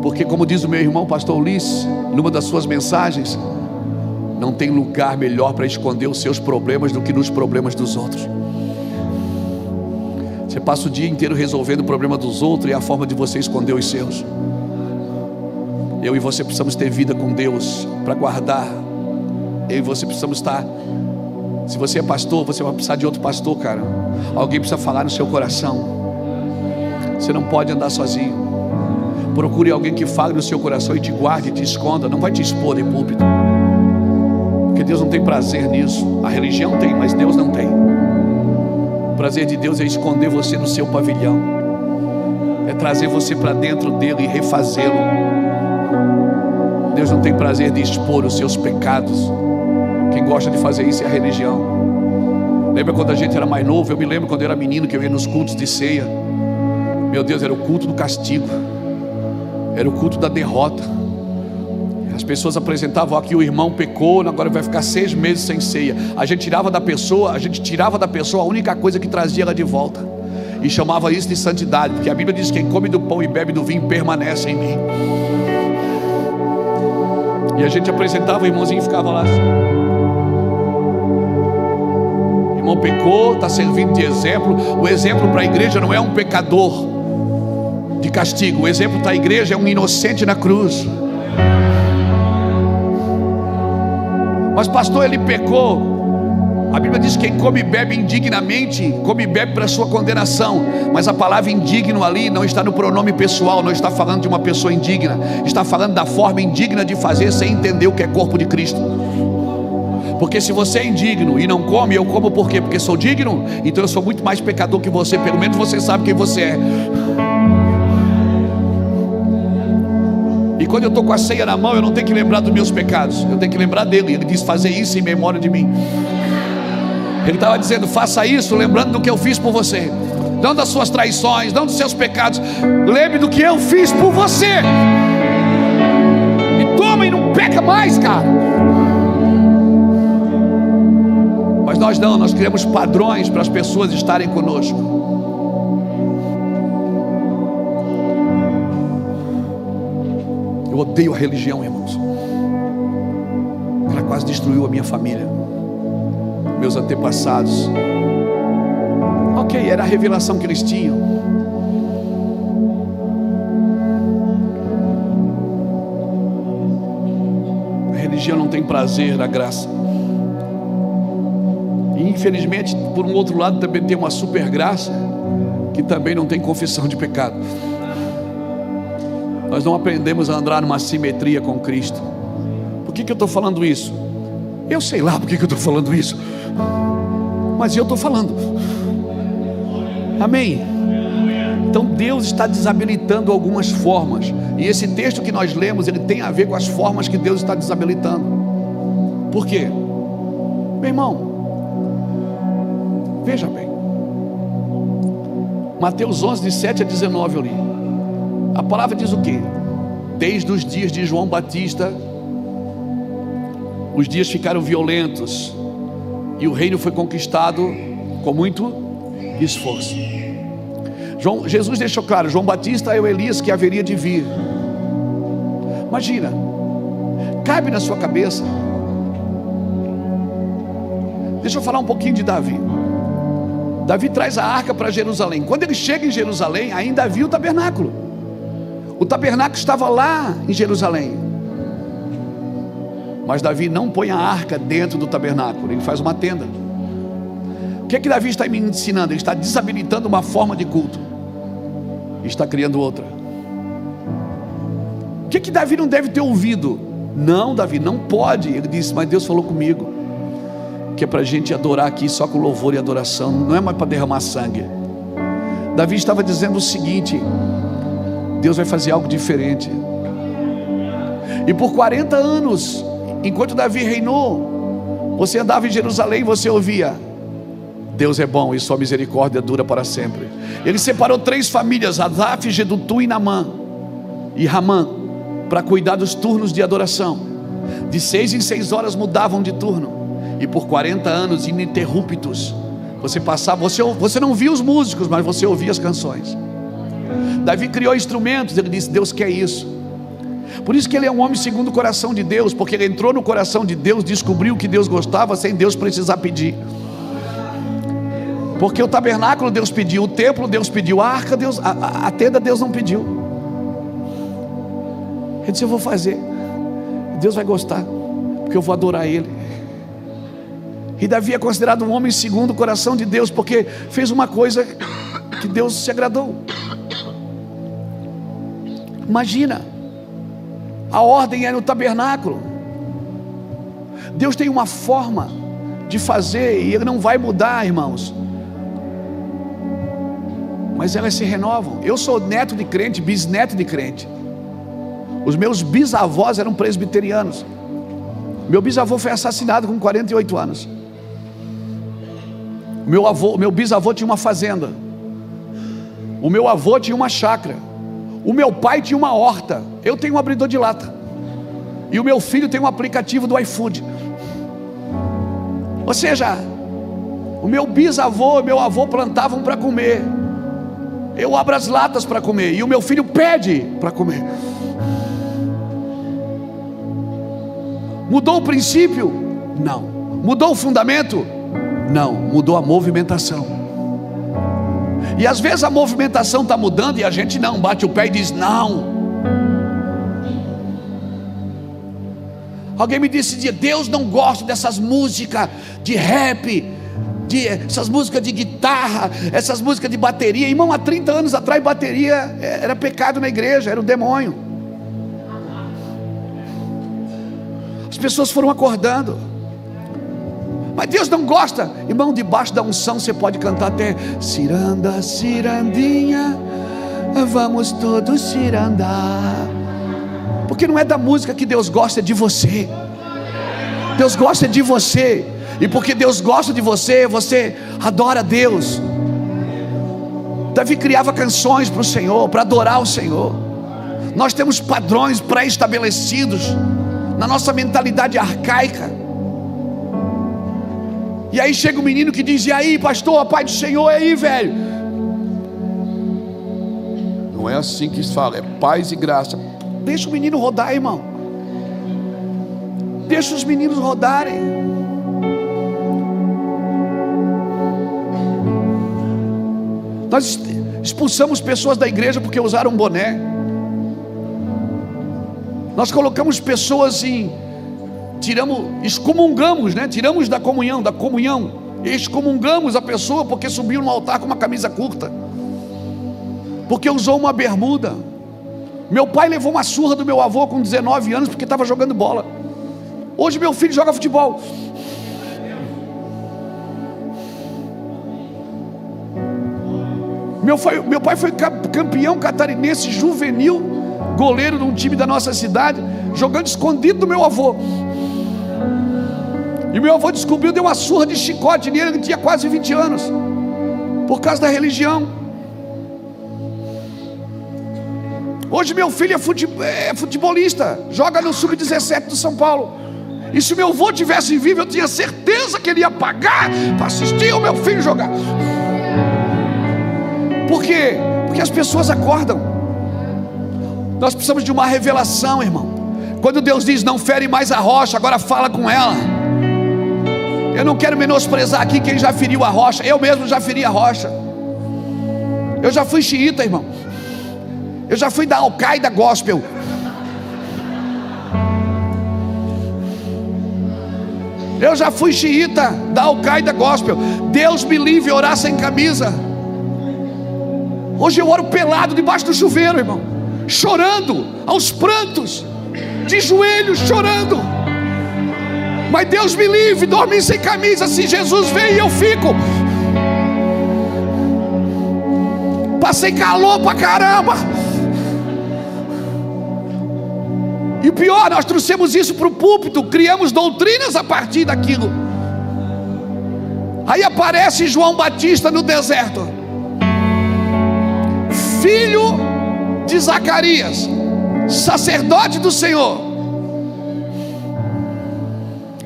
Porque, como diz o meu irmão pastor Ulisses, numa das suas mensagens, não tem lugar melhor para esconder os seus problemas do que nos problemas dos outros. Você passa o dia inteiro resolvendo o problema dos outros e é a forma de você esconder os seus. Eu e você precisamos ter vida com Deus para guardar. Eu e você precisamos estar. Se você é pastor, você vai precisar de outro pastor, cara. Alguém precisa falar no seu coração. Você não pode andar sozinho. Procure alguém que fale no seu coração e te guarde, e te esconda. Não vai te expor em púlpito, porque Deus não tem prazer nisso. A religião tem, mas Deus não tem. O prazer de Deus é esconder você no seu pavilhão, é trazer você para dentro dele e refazê-lo. Deus não tem prazer de expor os seus pecados. Quem gosta de fazer isso é a religião. Lembra quando a gente era mais novo? Eu me lembro quando eu era menino, que eu ia nos cultos de ceia. Meu Deus, era o culto do castigo, era o culto da derrota. As pessoas apresentavam aqui: o irmão pecou, agora vai ficar 6 meses sem ceia. A gente tirava da pessoa a única coisa que trazia ela de volta, e chamava isso de santidade, porque a Bíblia diz: quem come do pão e bebe do vinho permanece em mim. E a gente apresentava, o irmãozinho ficava lá assim: o irmão pecou, está servindo de exemplo. O exemplo para a igreja não é um pecador de castigo. O exemplo para a igreja é um inocente na cruz. Mas pastor, ele pecou. A Bíblia diz: quem come e bebe indignamente, come e bebe para a sua condenação. Mas a palavra indigno ali não está no pronome pessoal, não está falando de uma pessoa indigna, está falando da forma indigna de fazer sem entender o que é corpo de Cristo. Porque se você é indigno e não come, eu como por quê? Porque sou digno? Então eu sou muito mais pecador que você. Pelo menos você sabe quem você é. E quando eu estou com a ceia na mão, eu não tenho que lembrar dos meus pecados, eu tenho que lembrar dele. Ele diz: fazer isso em memória de mim. Ele estava dizendo: faça isso lembrando do que eu fiz por você, não das suas traições, não dos seus pecados. Lembre do que eu fiz por você. E toma e não peca mais, cara. Mas nós não, nós criamos padrões para as pessoas estarem conosco. Eu odeio a religião, irmãos. Ela quase destruiu a minha família, meus antepassados. Ok, era a revelação que eles tinham. A religião não tem prazer na graça. E infelizmente, por um outro lado, também tem uma super graça, que também não tem confissão de pecado. Nós não aprendemos a andar numa simetria com Cristo. Por que eu estou falando isso? Eu sei lá por que eu estou falando isso, mas eu estou falando. Amém? Então Deus está desabilitando algumas formas, e esse texto que nós lemos, ele tem a ver com as formas que Deus está desabilitando. Por quê? Meu irmão, veja bem, Mateus 11, de 7 a 19 eu li. A palavra diz o quê? Desde os dias de João Batista, os dias ficaram violentos, e o reino foi conquistado com muito esforço. Jesus deixou claro: João Batista é o Elias que haveria de vir. Imagina, cabe na sua cabeça. Deixa eu falar um pouquinho de Davi. Davi traz a arca para Jerusalém. Quando ele chega em Jerusalém, ainda havia o tabernáculo. O tabernáculo estava lá em Jerusalém, mas Davi não põe a arca dentro do tabernáculo, ele faz uma tenda. O que Davi está me ensinando? Ele está desabilitando uma forma de culto e está criando outra. O que Davi não deve ter ouvido? Não, Davi, não pode. Ele disse: mas Deus falou comigo que é para a gente adorar aqui só com louvor e adoração, não é mais para derramar sangue. Davi estava dizendo o seguinte: Deus vai fazer algo diferente. E por 40 anos, enquanto Davi reinou, você andava em Jerusalém e você ouvia: Deus é bom e sua misericórdia dura para sempre. Ele separou 3 famílias, Asaf, Gedutum e Naamã e Ramã, para cuidar dos turnos de adoração. De 6 em 6 horas mudavam de turno, e por 40 anos ininterruptos, você passava, você não via os músicos, mas você ouvia as canções. Davi criou instrumentos, ele disse: Deus quer isso. Por isso que ele é um homem segundo o coração de Deus, porque ele entrou no coração de Deus, descobriu o que Deus gostava sem Deus precisar pedir. Porque o tabernáculo Deus pediu, o templo Deus pediu, a arca Deus, a tenda Deus não pediu. Ele disse: eu vou fazer, Deus vai gostar, porque eu vou adorar Ele. E Davi é considerado um homem segundo o coração de Deus, porque fez uma coisa que Deus se agradou. Imagina, a ordem é no tabernáculo. Deus tem uma forma de fazer, e Ele não vai mudar, irmãos, mas elas se renovam. Eu sou neto de crente, bisneto de crente. Os meus bisavós eram presbiterianos. Meu bisavô foi assassinado com 48 anos. Meu bisavô tinha uma fazenda. O meu avô tinha uma chácara. O meu pai tinha uma horta. Eu tenho um abridor de lata. E o meu filho tem um aplicativo do iFood. Ou seja, o meu bisavô e meu avô plantavam para comer. Eu abro as latas para comer, e o meu filho pede para comer. Mudou o princípio? Não. Mudou o fundamento? Não. Mudou a movimentação. E às vezes a movimentação está mudando e a gente não, bate o pé e diz não. Alguém me disse: Deus não gosta dessas músicas de rap, essas músicas de guitarra, essas músicas de bateria. Irmão, há 30 anos atrás bateria era pecado na igreja, era o demônio. As pessoas foram acordando. Mas Deus não gosta. Irmão, debaixo da unção você pode cantar até ciranda, cirandinha, vamos todos cirandar. Porque não é da música que Deus gosta, é de você. Deus gosta de você. E porque Deus gosta de você, você adora a Deus. Davi criava canções para o Senhor, para adorar o Senhor. Nós temos padrões pré-estabelecidos na nossa mentalidade arcaica. E aí chega um menino que diz: e aí, pastor, a paz do Senhor, e aí, velho? Não é assim que se fala, é paz e graça. Deixa o menino rodar, irmão. Deixa os meninos rodarem. Nós expulsamos pessoas da igreja porque usaram boné. Nós colocamos pessoas excomungamos, né? Tiramos da comunhão, excomungamos a pessoa porque subiu no altar com uma camisa curta, porque usou uma bermuda. Meu pai levou uma surra do meu avô com 19 anos porque estava jogando bola. Hoje meu filho joga futebol. Meu pai foi campeão catarinense juvenil, goleiro de um time da nossa cidade, jogando escondido do meu avô. E meu avô descobriu, deu uma surra de chicote nele, ele tinha quase 20 anos, por causa da religião. Hoje meu filho é futebolista, joga no Sub-17 do São Paulo. E se meu avô tivesse vivo, eu tinha certeza que ele ia pagar para assistir o meu filho jogar. Por quê? Porque as pessoas acordam. Nós precisamos de uma revelação, irmão. Quando Deus diz não fere mais a rocha, agora fala com ela. Eu não quero menosprezar aqui quem já feriu a rocha. Eu mesmo já feri a rocha. Eu já fui xiita, irmão. Eu já fui da Al-Qaeda Gospel. Eu já fui xiita da Al-Qaeda Gospel. Deus me livre de orar sem camisa. Hoje eu oro pelado debaixo do chuveiro, irmão, chorando, aos prantos, de joelhos chorando. Mas Deus me livre, dormir sem camisa. Se Jesus vem, eu fico. Passei calor pra caramba. E o pior, nós trouxemos isso para o púlpito, criamos doutrinas a partir daquilo. Aí aparece João Batista no deserto, filho de Zacarias, sacerdote do Senhor,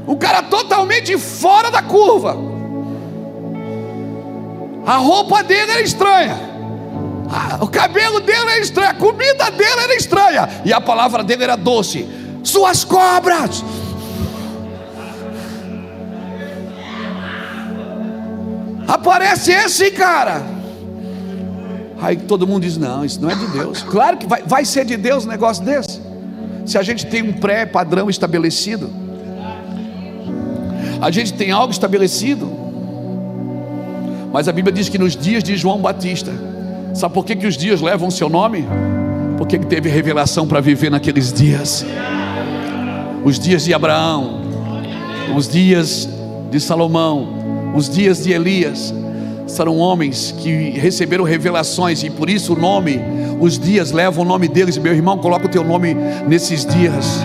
um cara totalmente fora da curva. A roupa dele era estranha, o cabelo dele era estranho, a comida dele era estranha, e a palavra dele era doce. Suas cobras. Aparece esse cara. Aí todo mundo diz: não, isso não é de Deus. Claro que vai ser de Deus um negócio desse, se a gente tem um pré-padrão estabelecido, a gente tem algo estabelecido. Mas a Bíblia diz que nos dias de João Batista, sabe por que os dias levam o seu nome? Porque ele teve revelação para viver naqueles dias. Os dias de Abraão, os dias de Salomão, os dias de Elias, serão homens que receberam revelações, e por isso o nome, os dias levam o nome deles. Meu irmão, coloca o teu nome nesses dias.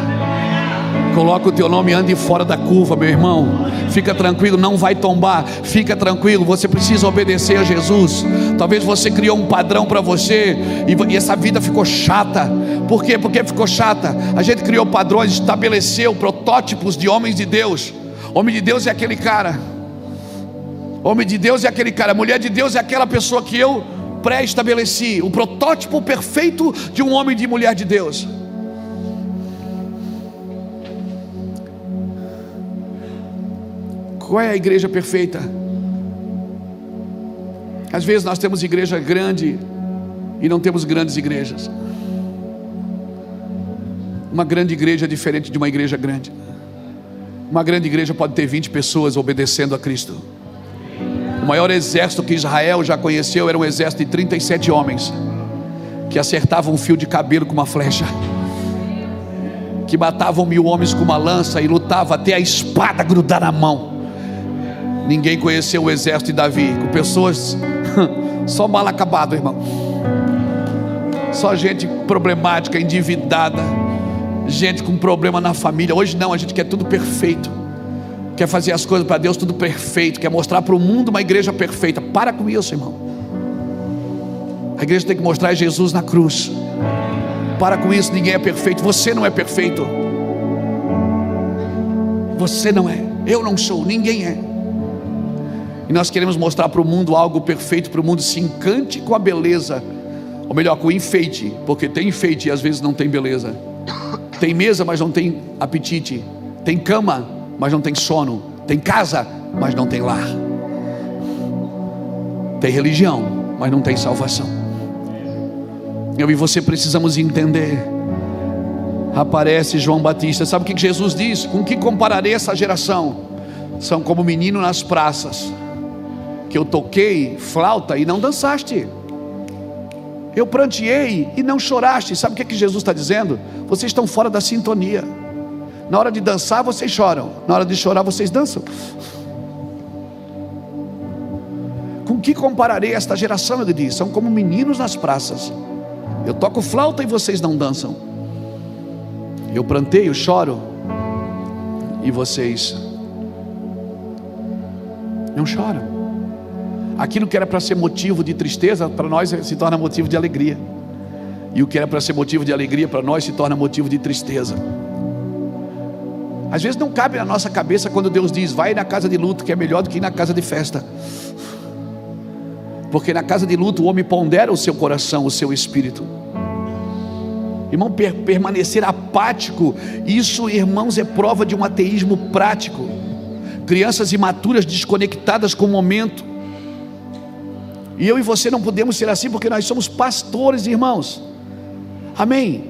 Coloca o teu nome, ande fora da curva, meu irmão. Fica tranquilo, não vai tombar. Fica tranquilo, você precisa obedecer a Jesus. Talvez você criou um padrão para você e essa vida ficou chata. Por quê? Porque ficou chata. A gente criou padrões, estabeleceu protótipos de homens de Deus. Homem de Deus é aquele cara. Homem de Deus é aquele cara. Mulher de Deus é aquela pessoa que eu pré-estabeleci. O protótipo perfeito de um homem e de mulher de Deus. Qual é a igreja perfeita? Às vezes nós temos igreja grande e não temos grandes igrejas. Uma grande igreja é diferente de uma igreja grande. Uma grande igreja pode ter 20 pessoas obedecendo a Cristo. O maior exército que Israel já conheceu era um exército de 37 homens que acertavam um fio de cabelo com uma flecha, que matavam 1000 homens com uma lança e lutavam até a espada grudar na mão. Ninguém conheceu o exército de Davi, com pessoas só mal acabado, irmão. Só gente problemática, endividada, gente com problema na família. Hoje não, a gente quer tudo perfeito, quer fazer as coisas para Deus tudo perfeito, quer mostrar para o mundo uma igreja perfeita. Para com isso, irmão. A igreja tem que mostrar Jesus na cruz. Para com isso, ninguém é perfeito. Você não é perfeito. Você não é, eu não sou, ninguém é. E nós queremos mostrar para o mundo algo perfeito, para o mundo se encante com a beleza, ou melhor, com o enfeite, porque tem enfeite e às vezes não tem beleza. Tem mesa, mas não tem apetite. Tem cama, mas não tem sono. Tem casa, mas não tem lar. Tem religião, mas não tem salvação. Eu e você precisamos entender. Aparece João Batista. Sabe o que Jesus diz? Com que compararei essa geração? São como menino nas praças, que eu toquei flauta e não dançaste, eu pranteei e não choraste. Sabe o que Jesus está dizendo? Vocês estão fora da sintonia. Na hora de dançar vocês choram, na hora de chorar vocês dançam. Com que compararei esta geração? Ele diz: são como meninos nas praças, eu toco flauta e vocês não dançam, eu pranteio, choro e vocês não choram. Aquilo que era para ser motivo de tristeza, para nós se torna motivo de alegria. E o que era para ser motivo de alegria, para nós se torna motivo de tristeza. Às vezes não cabe na nossa cabeça quando Deus diz: vai na casa de luto, que é melhor do que ir na casa de festa. Porque na casa de luto o homem pondera o seu coração, o seu espírito. Irmão, permanecer apático, isso, irmãos, é prova de um ateísmo prático. Crianças imaturas desconectadas com o momento. E eu e você não podemos ser assim, porque nós somos pastores, irmãos. Amém?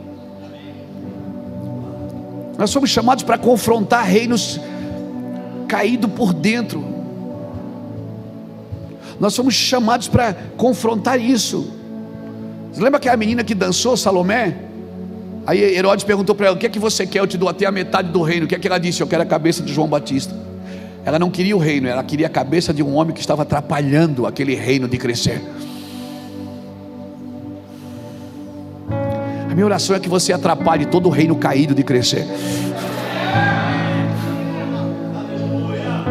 Nós somos chamados para confrontar reinos caídos por dentro. Nós somos chamados para confrontar isso. Você lembra aquela menina que dançou, Salomé? Aí Herodes perguntou para ela: o que é que você quer? Eu te dou até a metade do reino. O que é que ela disse? Eu quero a cabeça de João Batista. Ela não queria o reino, ela queria a cabeça de um homem que estava atrapalhando aquele reino de crescer. A minha oração é que você atrapalhe todo o reino caído de crescer.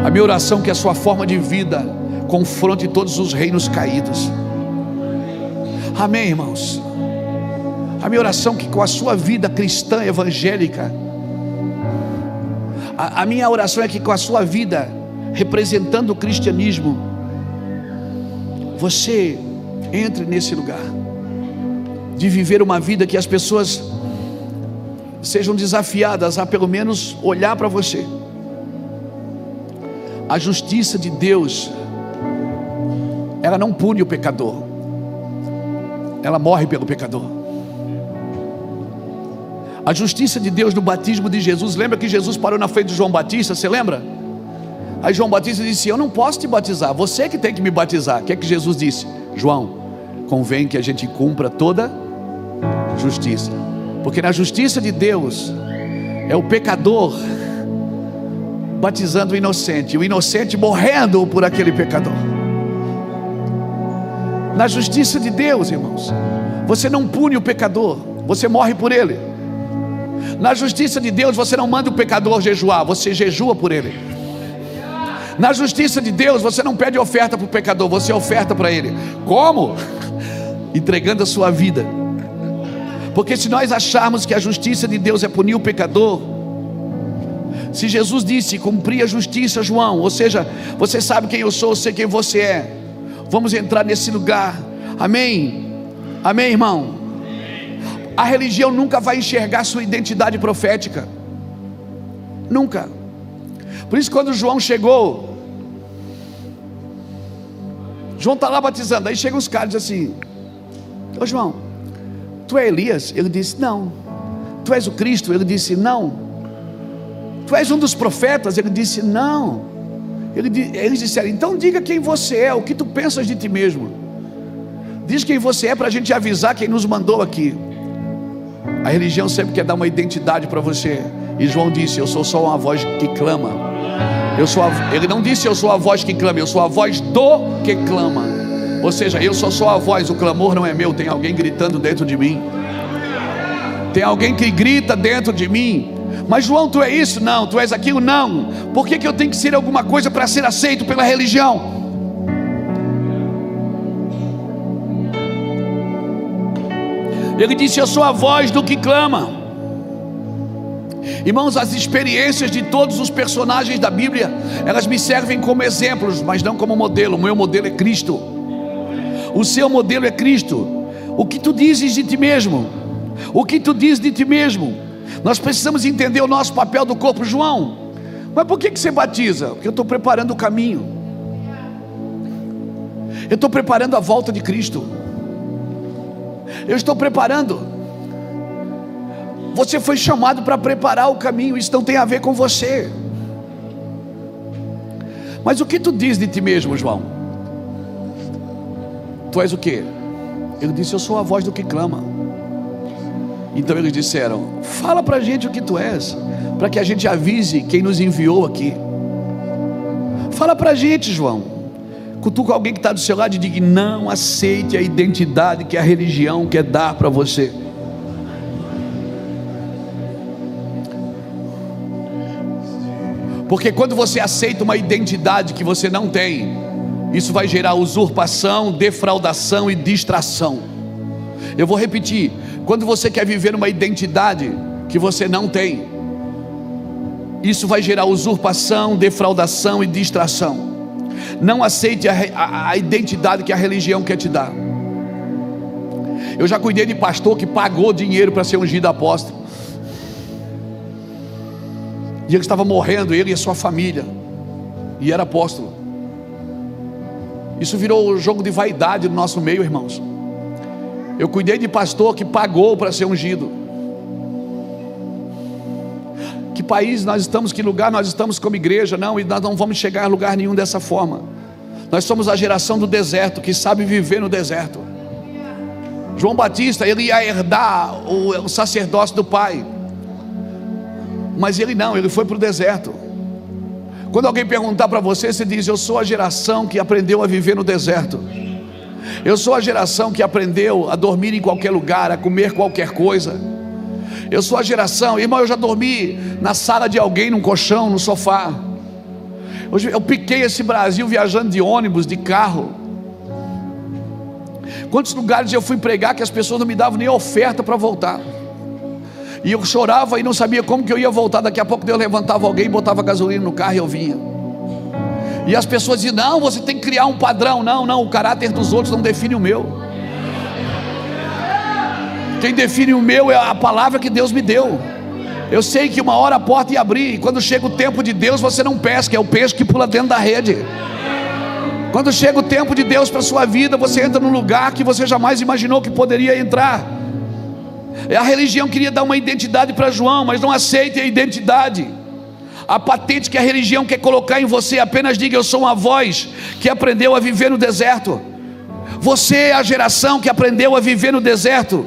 A minha oração é que a sua forma de vida confronte todos os reinos caídos. Amém, irmãos? A minha oração é que com a sua vida cristã evangélica, a minha oração é que com a sua vida representando o cristianismo, você entre nesse lugar de viver uma vida que as pessoas sejam desafiadas a pelo menos olhar para você. A justiça de Deus, ela não pune o pecador, ela morre pelo pecador. A justiça de Deus no batismo de Jesus, lembra que Jesus parou na frente de João Batista, você lembra? Aí João Batista disse: eu não posso te batizar, você que tem que me batizar. O que é que Jesus disse? João, convém que a gente cumpra toda justiça, porque na justiça de Deus é o pecador batizando o inocente morrendo por aquele pecador. Na justiça de Deus, irmãos, você não pune o pecador, você morre por ele. Na justiça de Deus você não manda o pecador jejuar, você jejua por ele. Na justiça de Deus você não pede oferta para o pecador, você oferta para ele. Como? Entregando a sua vida. Porque se nós acharmos que a justiça de Deus é punir o pecador, se Jesus disse cumprir a justiça, João, ou seja, você sabe quem eu sou, eu sei quem você é. Vamos entrar nesse lugar. Amém? Amém, irmão? A religião nunca vai enxergar sua identidade profética, nunca. Por isso quando João chegou, João está lá batizando, aí chegam os caras e dizem assim: ô João, tu é Elias? Ele disse: não. Tu és o Cristo? Ele disse: não. Tu és um dos profetas? Ele disse: não. Eles disseram: então diga quem você é, o que tu pensas de ti mesmo. Diz quem você é para a gente avisar quem nos mandou aqui. A religião sempre quer dar uma identidade para você. E João disse: eu sou só uma voz que clama. Ele não disse eu sou a voz que clama, eu sou a voz do que clama. Ou seja, eu sou só a voz, o clamor não é meu, tem alguém gritando dentro de mim. Tem alguém que grita dentro de mim. Mas João, tu é isso? Não. Tu és aquilo? Não. Por que eu tenho que ser alguma coisa para ser aceito pela religião? Ele disse: eu sou a voz do que clama. Irmãos, as experiências de todos os personagens da Bíblia, elas me servem como exemplos, mas não como modelo. O meu modelo é Cristo. O seu modelo é Cristo. O que tu dizes de ti mesmo? O que tu dizes de ti mesmo? Nós precisamos entender o nosso papel do corpo. João, mas por que você batiza? Porque eu estou preparando o caminho, eu estou preparando a volta de Cristo, eu estou preparando. Você foi chamado para preparar o caminho, isso não tem a ver com você. Mas o que tu diz de ti mesmo, João? Tu és o quê? Ele disse: eu sou a voz do que clama. Então eles disseram: fala para a gente o que tu és, para que a gente avise quem nos enviou aqui. Fala para a gente, João. Cutuca alguém que está do seu lado e diga: não aceite a identidade que a religião quer dar para você. Porque quando você aceita uma identidade que você não tem, isso vai gerar usurpação, defraudação e distração. Eu vou repetir: quando você quer viver uma identidade que você não tem, isso vai gerar usurpação, defraudação e distração. Não aceite a identidade que a religião quer te dar. Eu já cuidei de pastor que pagou dinheiro para ser ungido apóstolo, e ele estava morrendo, ele e a sua família, e era apóstolo. Isso virou um jogo de vaidade no nosso meio, irmãos. Eu cuidei de pastor que pagou para ser ungido. Que país nós estamos, que lugar nós estamos como igreja? Não, e nós não vamos chegar a lugar nenhum dessa forma. Nós somos a geração do deserto, que sabe viver no deserto. João Batista, ele ia herdar o sacerdócio do pai, mas ele não, ele foi para o deserto. Quando alguém perguntar para você, você diz: eu sou a geração que aprendeu a viver no deserto. Eu sou a geração que aprendeu a dormir em qualquer lugar, a comer qualquer coisa. Eu sou a geração, irmão, eu já dormi na sala de alguém, num colchão, no sofá. Hoje eu piquei esse Brasil viajando de ônibus, de carro. Quantos lugares eu fui pregar que as pessoas não me davam nem oferta para voltar, e eu chorava e não sabia como que eu ia voltar. Daqui a pouco Deus levantava alguém, botava gasolina no carro e eu vinha. E as pessoas diziam: não, você tem que criar um padrão. Não, o caráter dos outros não define o meu. Quem define o meu é a palavra que Deus me deu. Eu sei que uma hora a porta ia abrir, e quando chega o tempo de Deus, você não pesca, é o peixe que pula dentro da rede. Quando chega o tempo de Deus para a sua vida, você entra num lugar que você jamais imaginou que poderia entrar. A religião queria dar uma identidade para João, mas não aceite a identidade, a patente que a religião quer colocar em você. Apenas diga: eu sou uma voz que aprendeu a viver no deserto. Você é a geração que aprendeu a viver no deserto,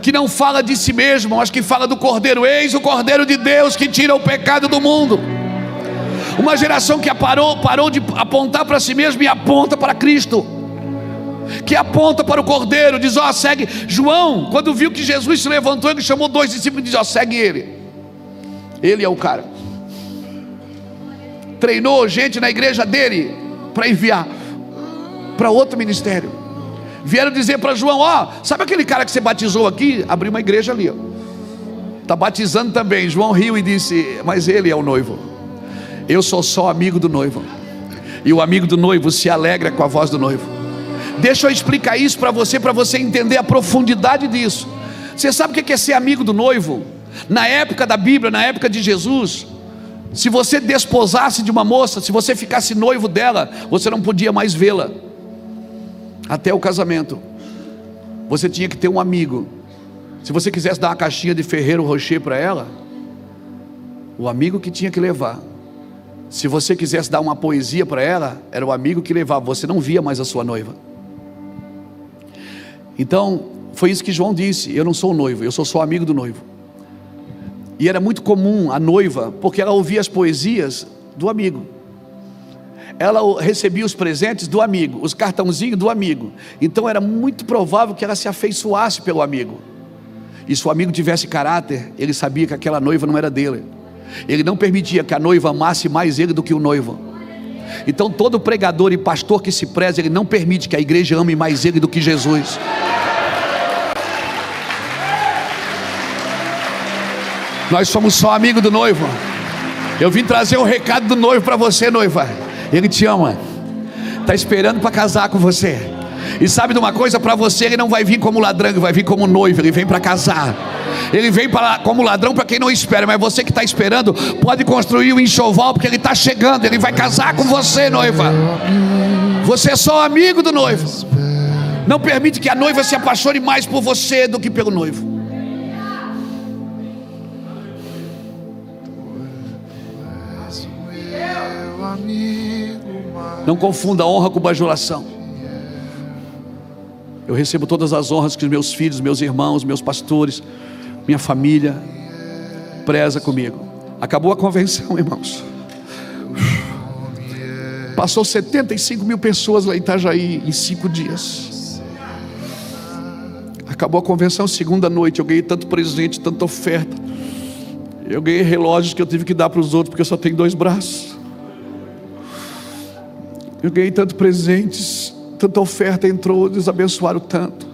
que não fala de si mesmo, mas que fala do Cordeiro. Eis o Cordeiro de Deus que tira o pecado do mundo. Uma geração que parou de apontar para si mesmo e aponta para Cristo, que aponta para o Cordeiro. Diz: ó, segue. João, quando viu que Jesus se levantou, ele chamou 2 discípulos e disse: ó, segue ele. Ele é o cara. Treinou gente na igreja dele para enviar para outro ministério. Vieram dizer para João: ó, sabe aquele cara que você batizou aqui? Abriu uma igreja ali, ó, está batizando também. João riu e disse: mas ele é o noivo, eu sou só amigo do noivo, e o amigo do noivo se alegra com a voz do noivo. Deixa eu explicar isso para você entender a profundidade disso. Você sabe o que é ser amigo do noivo? Na época da Bíblia, na época de Jesus, se você desposasse de uma moça, se você ficasse noivo dela, você não podia mais vê-la até o casamento. Você tinha que ter um amigo. Se você quisesse dar uma caixinha de Ferreiro Rocher para ela, o amigo que tinha que levar. Se você quisesse dar uma poesia para ela, era o amigo que levava. Você não via mais a sua noiva. Então foi isso que João disse: eu não sou o noivo, eu sou só amigo do noivo. E era muito comum a noiva, porque ela ouvia as poesias do amigo, ela recebia os presentes do amigo, os cartãozinhos do amigo. Então era muito provável que ela se afeiçoasse pelo amigo. E se o amigo tivesse caráter, ele sabia que aquela noiva não era dele. Ele não permitia que a noiva amasse mais ele do que o noivo. Então todo pregador e pastor que se preza, ele não permite que a igreja ame mais ele do que Jesus. Nós somos só amigos do noivo. Eu vim trazer um recado do noivo para você, noiva. Ele te ama, está esperando para casar com você. E sabe de uma coisa, para você ele não vai vir como ladrão, ele vai vir como noivo, ele vem para casar. Ele vem como ladrão para quem não espera. Mas você que está esperando, pode construir o enxoval, porque ele está chegando. Ele vai casar com você, noiva. Você é só amigo do noivo. Não permite que a noiva se apaixone mais por você do que pelo noivo. Não confunda honra com bajulação. Eu recebo todas as honras que os meus filhos, meus irmãos, meus pastores, minha família preza comigo. Acabou a convenção, irmãos. Passou 75 mil pessoas lá em Itajaí em 5 dias. Acabou a convenção, segunda noite. Eu ganhei tanto presente, tanta oferta. Eu ganhei relógios que eu tive que dar para os outros, porque eu só tenho 2 braços. Eu ganhei tantos presentes, tanta oferta entrou, eles abençoaram tanto.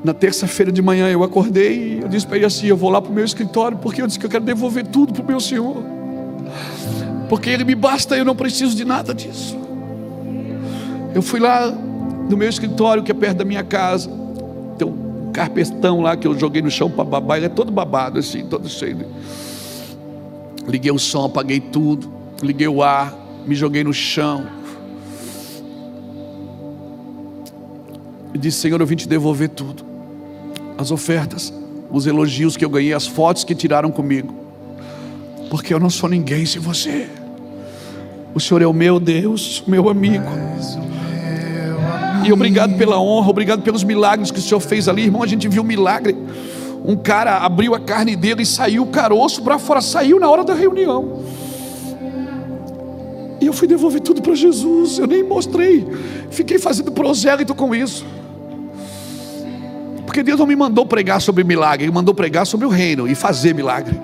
Na terça-feira de manhã eu acordei e eu disse para ele assim: eu vou lá para o meu escritório, porque eu disse que eu quero devolver tudo para o meu Senhor, porque Ele me basta, eu não preciso de nada disso. Eu fui lá no meu escritório, que é perto da minha casa. Tem um carpetão lá que eu joguei no chão para babar. Ele é todo babado assim, todo cheio de... Liguei o som, apaguei tudo, liguei o ar, me joguei no chão e disse: Senhor, eu vim te devolver tudo. As ofertas, os elogios que eu ganhei, as fotos que tiraram comigo, porque eu não sou ninguém sem você. O Senhor é o meu Deus, o meu amigo. E obrigado pela honra, obrigado pelos milagres que o Senhor fez ali. Irmão, a gente viu um milagre. Um cara abriu a carne dele e saiu o caroço para fora. Saiu na hora da reunião. E eu fui devolver tudo para Jesus. Eu nem mostrei. Fiquei fazendo prosélito com isso. Porque Deus não me mandou pregar sobre milagre. Ele mandou pregar sobre o reino e fazer milagre.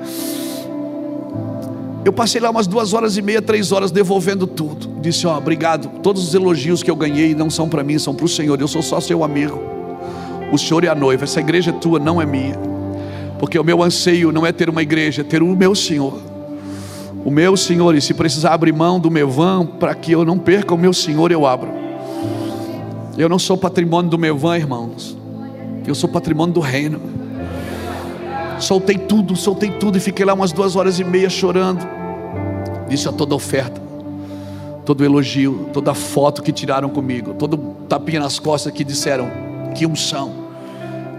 Eu passei lá umas 2 horas e meia, 3 horas devolvendo tudo. Disse: ó, obrigado. Todos os elogios que eu ganhei não são para mim, são para o Senhor. Eu sou só seu amigo. O Senhor é a noiva. Essa igreja é tua, não é minha. Porque o meu anseio não é ter uma igreja, é ter o meu Senhor. O meu Senhor. E se precisar abrir mão do meu van para que eu não perca o meu Senhor, eu abro. Eu não sou patrimônio do meu van, irmãos. Eu sou patrimônio do reino. Soltei tudo e fiquei lá umas 2 horas e meia chorando. Disse a toda oferta, todo elogio, toda foto que tiraram comigo, todo tapinha nas costas que disseram: que unção,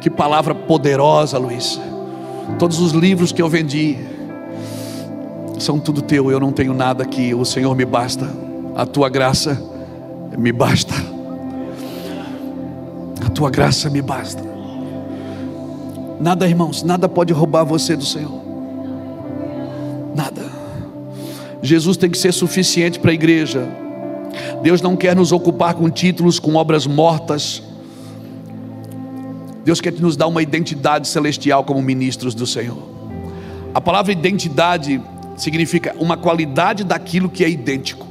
que palavra poderosa, Luiz. Todos os livros que eu vendi são tudo teu, eu não tenho nada aqui. O Senhor me basta, a tua graça me basta, a tua graça me basta. Nada, irmãos, nada pode roubar você do Senhor. Nada. Jesus tem que ser suficiente para a igreja. Deus não quer nos ocupar com títulos, com obras mortas. Deus quer nos dar uma identidade celestial como ministros do Senhor. A palavra identidade significa uma qualidade daquilo que é idêntico.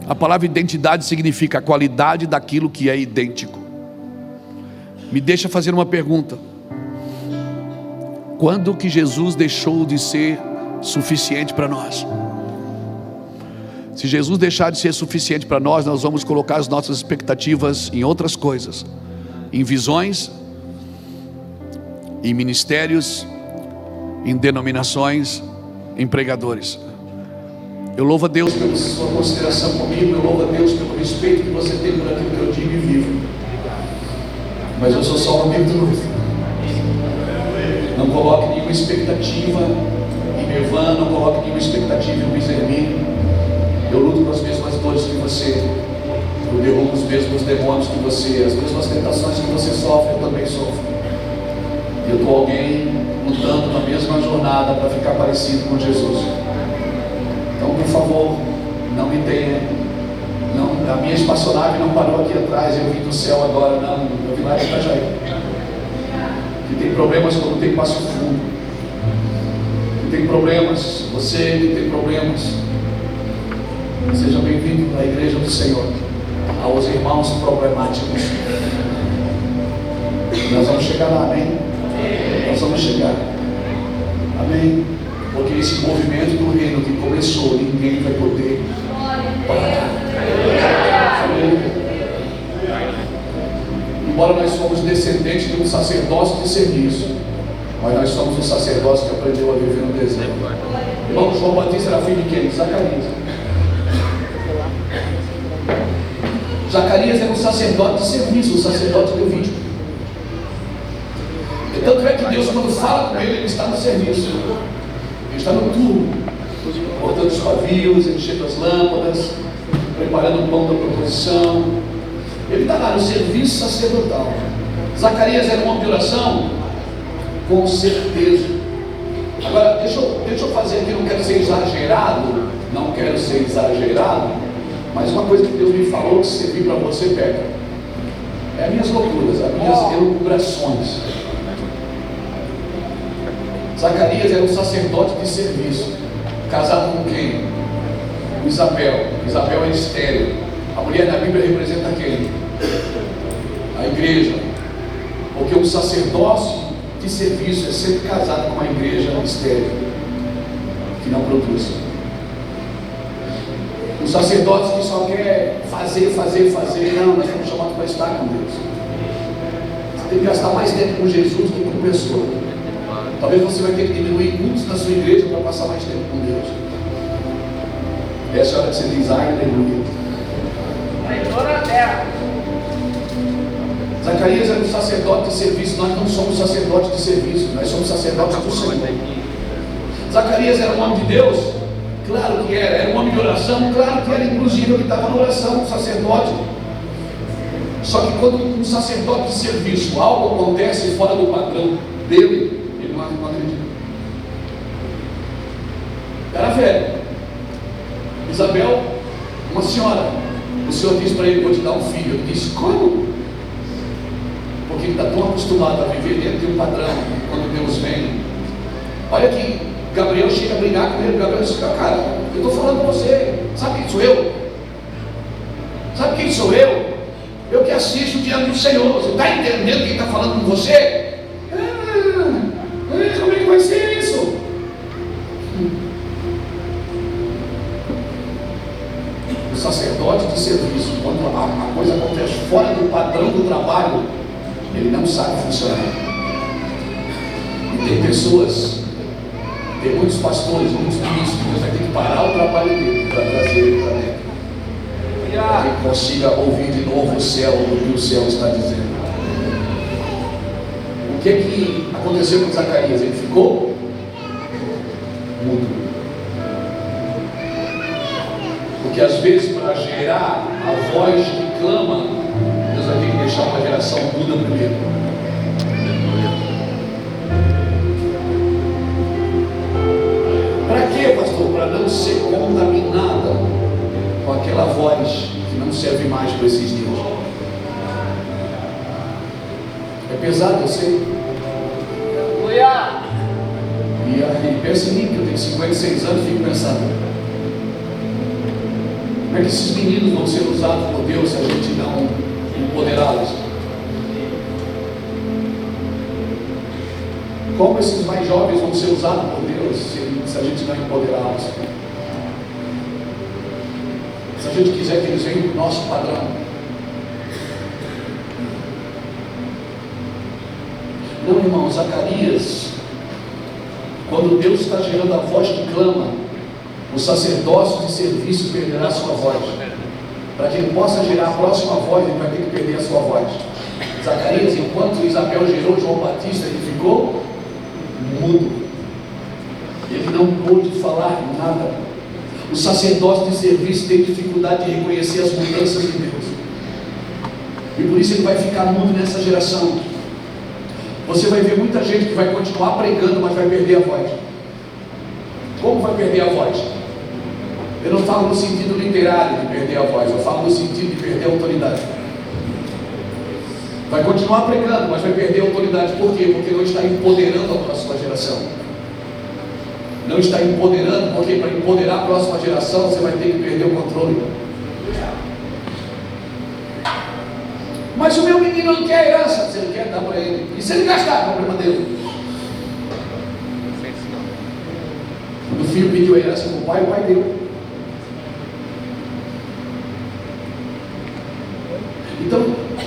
A palavra identidade significa a qualidade daquilo que é idêntico. Me deixa fazer uma pergunta: quando que Jesus deixou de ser suficiente para nós? Se Jesus deixar de ser suficiente para nós, nós vamos colocar as nossas expectativas em outras coisas, em visões, em ministérios, em denominações, em pregadores. Eu louvo a Deus pela sua consideração comigo. Eu louvo a Deus pelo respeito que você tem por aquilo que eu digo e vivo. Mas eu sou só um amigo do noivo. Não coloque nenhuma expectativa em Mervan, não coloque nenhuma expectativa em Luiz Hermínio. Eu luto com as mesmas dores que você, eu derrubo os mesmos demônios que você, as mesmas tentações que você sofre, eu também sofro. Eu estou alguém lutando na mesma jornada para ficar parecido com Jesus. Então, por favor, não me tenha. Não, a minha espaçonave não parou aqui atrás, eu vim do céu agora, não, eu vim lá de Itajaí. Que tem problemas quando tem Passo Fundo. Que tem problemas, você que tem problemas. Seja bem-vindo à igreja do Senhor, aos irmãos problemáticos. Nós vamos chegar lá, amém? Nós vamos chegar, amém? Porque esse movimento do reino que começou, ninguém vai poder parar. Embora nós somos descendentes de um sacerdócio de serviço, mas nós somos um sacerdócio que aprendeu a viver no deserto. Irmão, João Batista era filho de quem? De Zacarias. Zacarias era um sacerdote de serviço, um sacerdote levítico. E tanto é que Deus, quando fala com ele está no serviço. Ele está no turno, cortando os pavios, enchendo as lâmpadas, preparando o pão da proposição. Ele está lá no serviço sacerdotal. Zacarias era um homem de oração? Com certeza. Agora, deixa eu fazer aqui, não quero ser exagerado, mas uma coisa que Deus me falou, que servir para você, pega. É as minhas loucuras, as minhas elucubrações. Zacarias era um sacerdote de serviço, casado com quem? Com Isabel. Isabel é estéril. A mulher na Bíblia representa quem? A igreja. Porque um sacerdócio de serviço é sempre casado com uma igreja estéril, que não produz. Os sacerdotes que só quer fazer, não, nós estamos chamados para estar com Deus. Você tem que gastar mais tempo com Jesus do que com pessoa. Talvez você vai ter que diminuir cultos na sua igreja para passar mais tempo com Deus. Essa é a hora que você diz, aleluia. Zacarias era um sacerdote de serviço. Nós não somos sacerdotes de serviço, nós somos sacerdotes do Senhor. Zacarias era um homem de Deus? Claro que era um homem de oração? Claro que era, inclusive ele estava na oração, um sacerdote. Só que quando um sacerdote de serviço, algo acontece fora do padrão dele, ele não acredita. Era velho. Isabel, uma senhora, o Senhor disse para ele, vou te dar um filho. Ele disse, como? Porque ele está tão acostumado a viver dentro de um padrão, quando Deus vem. Olha que Gabriel chega a brigar com ele. Gabriel diz, cara, eu estou falando com você, sabe quem sou eu? Sabe quem sou eu? Eu que assisto diante do Senhor. Você está entendendo quem está falando com você? Como é que vai ser isso? O sacerdote de serviço, quando a coisa acontece fora do padrão do trabalho, ele não sabe funcionar. E tem pessoas, tem muitos pastores, muitos ministros, que Deus vai ter que parar o trabalho dele para trazer ele para dentro, para que ele consiga ouvir de novo o céu, o que o céu está dizendo. O que aconteceu com Zacarias? Ele ficou mudo. Porque às vezes, para gerar a voz que clama, Deus vai ter que deixar uma geração muda primeiro. Para quê, pastor? Para não ser contaminada com aquela voz que não serve mais para esses dias. É pesado, eu sei. E pensa em mim, que eu tenho 56 anos e fico pensando, como é que esses meninos vão ser usados por Deus se a gente não empoderá-los? Como esses mais jovens vão ser usados por Deus se a gente não empoderá-los? Se a gente quiser que eles venham para o nosso padrão. Não, irmão, Zacarias, quando Deus está gerando a voz que clama, o sacerdócio de serviço perderá a sua voz. Para que ele possa gerar a próxima voz, ele vai ter que perder a sua voz. Zacarias, enquanto Isabel gerou João Batista, ele ficou mudo. Ele não pôde falar nada. O sacerdócio de serviço tem dificuldade de reconhecer as mudanças de Deus. E por isso ele vai ficar mudo nessa geração. Você vai ver muita gente que vai continuar pregando, mas vai perder a voz. Como vai perder a voz? Eu não falo no sentido literário de perder a voz, eu falo no sentido de perder a autoridade. Vai continuar pregando, mas vai perder a autoridade. Por quê? Porque não está empoderando a próxima geração. Não está empoderando, porque para empoderar a próxima geração, você vai ter que perder o controle. Mas o meu menino não quer herança, você não quer dar para ele. E se ele gastar, é problema dele. Quando o filho pediu a herança para o pai deu.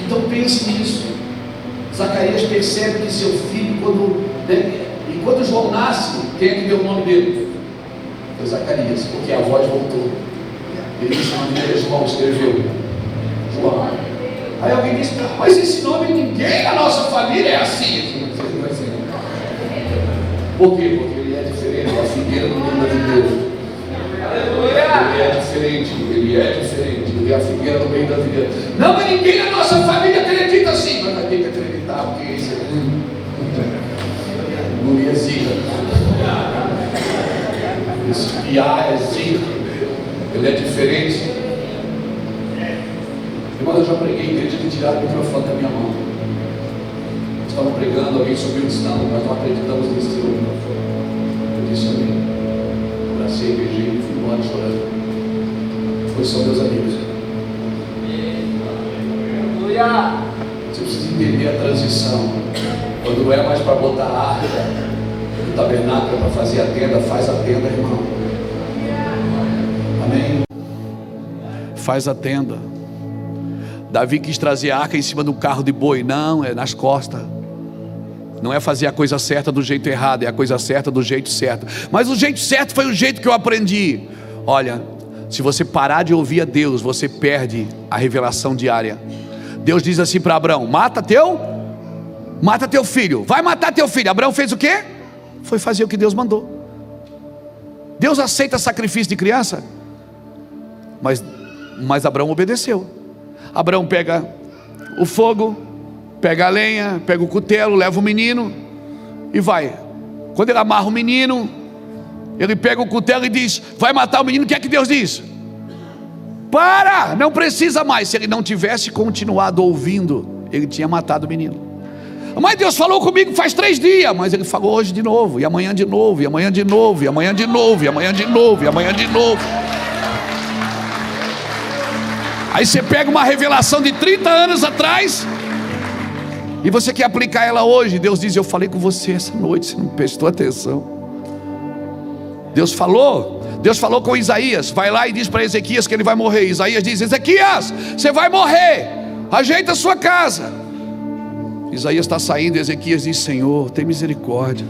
Então pense nisso. Zacarias percebe que seu filho, e quando João nasce, quem é que deu o nome dele? Foi Zacarias, porque a voz voltou. Ele disse: o nome dele é João, escreveu João. Aí alguém disse: mas esse nome ninguém na nossa família é assim. Por quê? Porque ele é diferente, a figueira no meio da videira. Ele é diferente, ele é a figueira no meio da videira. Não, mas ninguém na nossa família acredita assim. Mas vai ter que acreditar, porque isso não é zica. Esse piá é zica. Ele é diferente. Irmão, eu já preguei em igreja que tiraram o microfone da minha mão. Estavam pregando, alguém subiu e disse: não, nós não acreditamos nesse teu microfone. Eu disse amém. Abracei, beijei e fui embora chorando. Pois são meus amigos. Você precisa entender a transição. Quando não é mais para botar a arca no tabernáculo, é para fazer a tenda, faz a tenda, irmão. Amém? Faz a tenda. Davi quis trazer a arca em cima do carro de boi. Não, é nas costas. Não é fazer a coisa certa do jeito errado, é a coisa certa do jeito certo. Mas o jeito certo foi o jeito que eu aprendi. Olha, se você parar de ouvir a Deus, você perde a revelação diária. Deus diz assim para Abraão: mata teu filho. Vai matar teu filho. Abraão fez o quê? Foi fazer o que Deus mandou. Deus aceita sacrifício de criança? Mas Abraão obedeceu. Abraão pega o fogo, pega a lenha, pega o cutelo, leva o menino e vai. Quando ele amarra o menino, ele pega o cutelo e diz: vai matar o menino. O que é que Deus diz? Para, não precisa mais. Se ele não tivesse continuado ouvindo, ele tinha matado o menino. Mas Deus falou comigo faz 3 dias. Mas ele falou hoje de novo, e amanhã de novo, e amanhã de novo, e amanhã de novo, e amanhã de novo, e amanhã de novo. Aí você pega uma revelação de 30 anos atrás e você quer aplicar ela hoje. Deus diz: eu falei com você essa noite, você não prestou atenção. Deus falou com Isaías: vai lá e diz para Ezequias que ele vai morrer. Isaías diz: Ezequias, você vai morrer, ajeita a sua casa. Isaías está saindo, Ezequias diz: Senhor, tem misericórdia.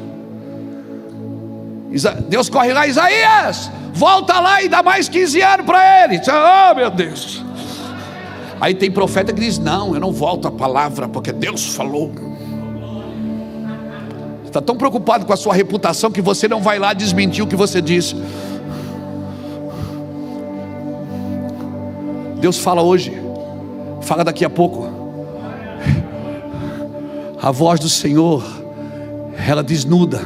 Deus corre lá: Isaías, volta lá e dá mais 15 anos para ele. Oh meu Deus. Aí tem profeta que diz: não, eu não volto a palavra, porque Deus falou. Você está tão preocupado com a sua reputação que você não vai lá desmentir o que você disse. Deus fala hoje, fala daqui a pouco. A voz do Senhor, ela desnuda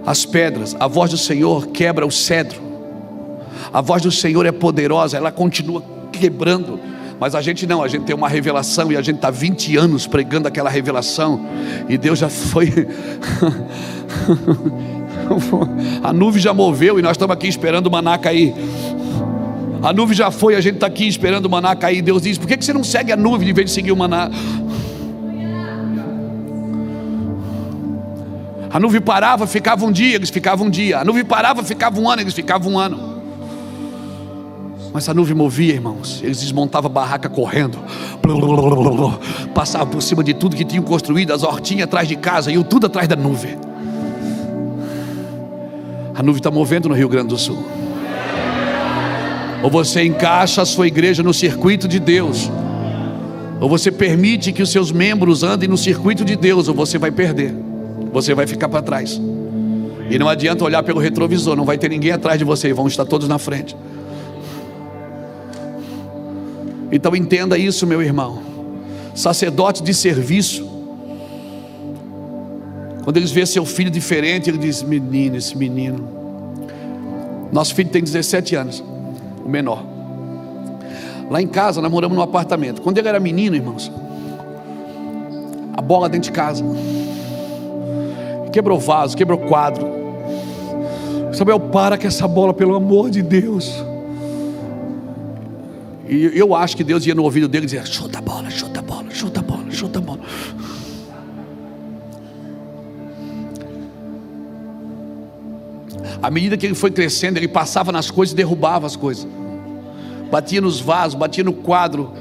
as pedras. A voz do Senhor quebra o cedro. A voz do Senhor é poderosa, ela continua quebrando. Mas a gente não, a gente tem uma revelação e a gente está 20 anos pregando aquela revelação e Deus já foi a nuvem já moveu e nós estamos aqui esperando o maná cair. A nuvem já foi, a gente está aqui esperando o maná cair. Deus diz: por que você não segue a nuvem em vez de seguir o maná? A nuvem parava, ficava um dia, eles ficavam um dia. A nuvem parava, ficava um ano, eles ficavam um ano. Mas a nuvem movia, irmãos. Eles desmontavam a barraca correndo, passavam por cima de tudo que tinham construído, as hortinhas atrás de casa, iam tudo atrás da nuvem. A nuvem está movendo no Rio Grande do Sul. Ou você encaixa a sua igreja no circuito de Deus, ou você permite que os seus membros andem no circuito de Deus, ou você vai perder, você vai ficar para trás. E não adianta olhar pelo retrovisor, não vai ter ninguém atrás de você, vão estar todos na frente. Então entenda isso, meu irmão. Sacerdote de serviço, quando eles veem seu filho diferente, ele diz: menino, esse menino. Nosso filho tem 17 anos, o menor. Lá em casa, nós moramos num apartamento. Quando ele era menino, irmãos, a bola dentro de casa, quebrou vaso, quebrou quadro. Samuel, para com essa bola, pelo amor de Deus. E eu acho que Deus ia no ouvido dele e dizia: chuta a bola, chuta a bola, chuta a bola, chuta a bola. À medida que ele foi crescendo, ele passava nas coisas e derrubava as coisas. Batia nos vasos, batia no quadro.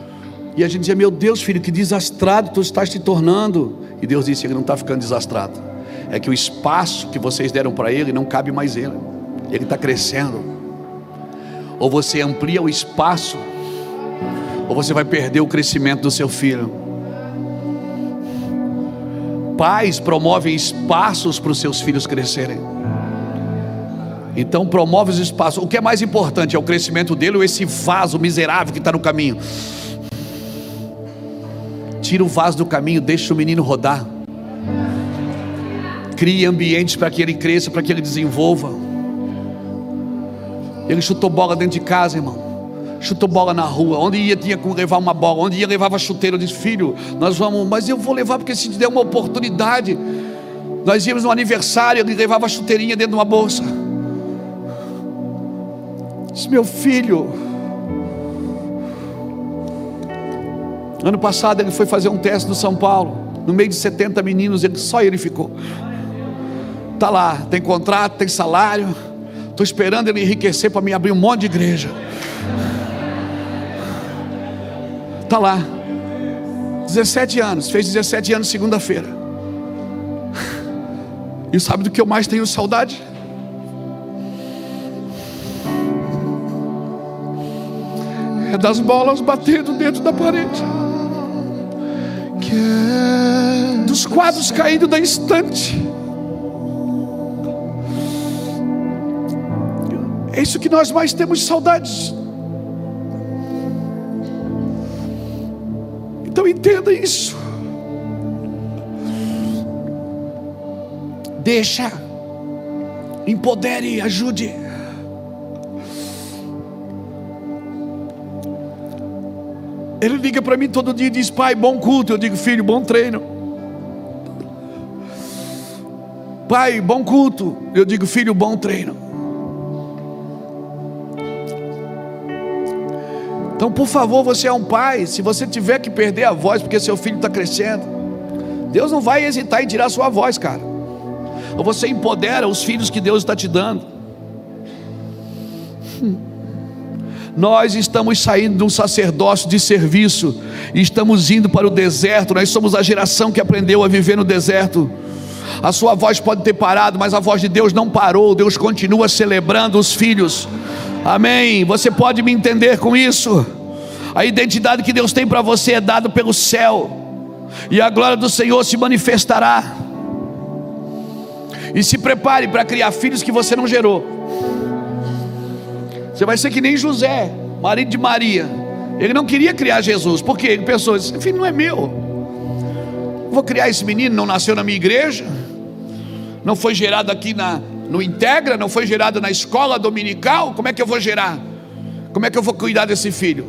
E a gente dizia: meu Deus, filho, que desastrado tu estás te tornando. E Deus disse: ele não está ficando desastrado, é que o espaço que vocês deram para ele não cabe mais ele está crescendo. Ou você amplia o espaço, ou você vai perder o crescimento do seu filho. Pais promovem espaços para os seus filhos crescerem. Então promove os espaços. O que é mais importante, é o crescimento dele ou esse vaso miserável que está no caminho? Tira o vaso do caminho, deixa o menino rodar. Crie ambientes para que ele cresça, para que ele desenvolva. Ele chutou bola dentro de casa, irmão. Chutou bola na rua. Onde ia tinha que levar uma bola. Onde ia levava chuteiro. Eu disse: filho, nós vamos, mas eu vou levar porque se te der uma oportunidade. Nós íamos no aniversário, ele levava a chuteirinha dentro de uma bolsa. Disse: meu filho. Ano passado ele foi fazer um teste no São Paulo. No meio de 70 meninos, só ele ficou. Está lá, tem contrato, tem salário. Estou esperando ele enriquecer para me abrir um monte de igreja. Está lá, 17 anos, fez 17 anos segunda-feira. E sabe do que eu mais tenho saudade? É das bolas batendo dentro da parede, dos quadros caindo da estante. É isso que nós mais temos saudades. Então entenda isso. Deixa, empodere, ajude. Ele liga para mim todo dia e diz: pai, bom culto. Eu digo: filho, bom treino. Pai, bom culto. Eu digo: filho, bom treino. Então, por favor, você é um pai. Se você tiver que perder a voz porque seu filho está crescendo, Deus não vai hesitar em tirar a sua voz, cara. Ou você empodera os filhos que Deus está te dando. Nós estamos saindo de um sacerdócio de serviço e estamos indo para o deserto. Nós somos a geração que aprendeu a viver no deserto. A sua voz pode ter parado, mas a voz de Deus não parou. Deus continua celebrando os filhos. Amém? Você pode me entender com isso? A identidade que Deus tem para você é dada pelo céu, e a glória do Senhor se manifestará. E se prepare para criar filhos que você não gerou. Você vai ser que nem José, marido de Maria. Ele não queria criar Jesus, porque ele pensou: esse filho não é meu. Vou criar esse menino, não nasceu na minha igreja, não foi gerado aqui no Integra, não foi gerado na escola dominical. Como é que eu vou gerar? Como é que eu vou cuidar desse filho?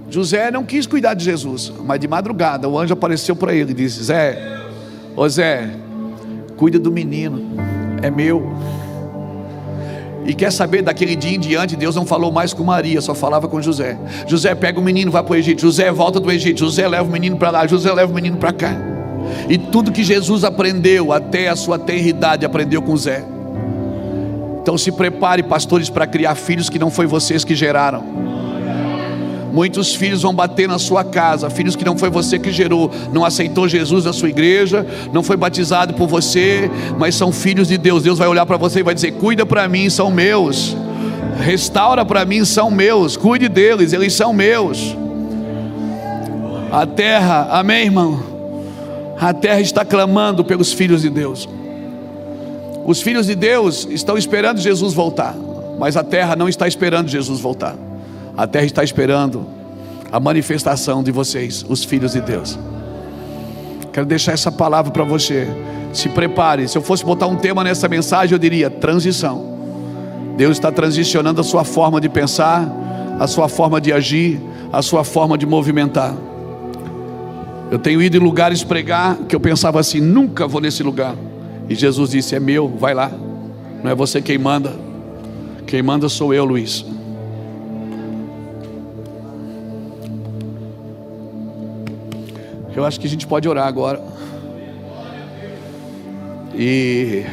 José não quis cuidar de Jesus, mas de madrugada o anjo apareceu para ele e disse: Zé, cuida do menino, é meu. E quer saber, daquele dia em diante Deus não falou mais com Maria, só falava com José. José, pega o menino, vai para o Egito. José, volta do Egito. José, leva o menino para lá. José, leva o menino para cá. E tudo que Jesus aprendeu até a sua tenridade, aprendeu com Zé. Então se prepare, pastores, para criar filhos que não foi vocês que geraram. Muitos filhos vão bater na sua casa, filhos que não foi você que gerou. Não aceitou Jesus na sua igreja, não foi batizado por você, mas são filhos de Deus. Deus vai olhar para você e vai dizer: cuida para mim, são meus. Restaura para mim, são meus. Cuide deles, eles são meus. A terra, amém, irmão? A terra está clamando pelos filhos de Deus. Os filhos de Deus estão esperando Jesus voltar, mas a terra não está esperando Jesus voltar. A terra está esperando a manifestação de vocês, os filhos de Deus. Quero deixar essa palavra para você. Se prepare. Se eu fosse botar um tema nessa mensagem, eu diria: transição. Deus está transicionando a sua forma de pensar, a sua forma de agir, a sua forma de movimentar. Eu tenho ido em lugares pregar que eu pensava assim: nunca vou nesse lugar. E Jesus disse: é meu, vai lá. Não é você quem manda. Quem manda sou eu, Luiz. Eu acho que a gente pode orar agora. E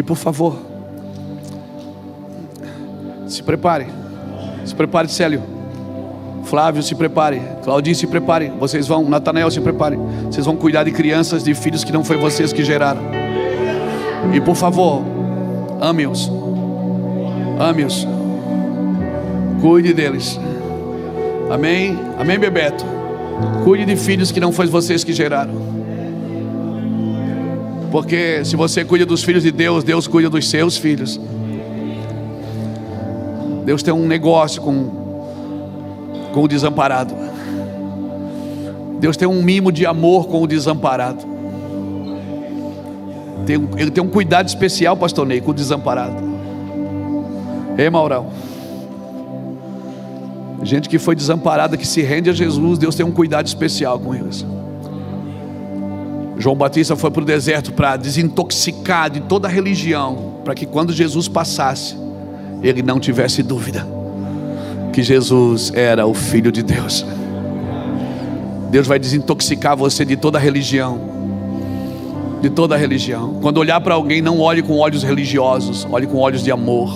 por favor, se prepare. Se prepare, Célio. Flávio, se prepare. Claudinho, se prepare. Vocês vão, Natanael, se prepare. Vocês vão cuidar de crianças, de filhos que não foi vocês que geraram. E por favor, ame-os. Ame-os. Cuide deles. Amém? Amém, Bebeto? Cuide de filhos que não foi vocês que geraram. Porque se você cuida dos filhos de Deus, Deus cuida dos seus filhos. Deus tem um negócio com o desamparado. Deus tem um mimo de amor com o desamparado. Ele tem um cuidado especial, pastor Ney, com o desamparado. Ei, Maurão, gente que foi desamparada, que se rende a Jesus, Deus tem um cuidado especial com eles. João Batista foi para o deserto para desintoxicar de toda a religião, para que quando Jesus passasse, ele não tivesse dúvida que Jesus era o Filho de Deus. Deus vai desintoxicar você de toda a religião. De toda a religião. Quando olhar para alguém, não olhe com olhos religiosos, olhe com olhos de amor.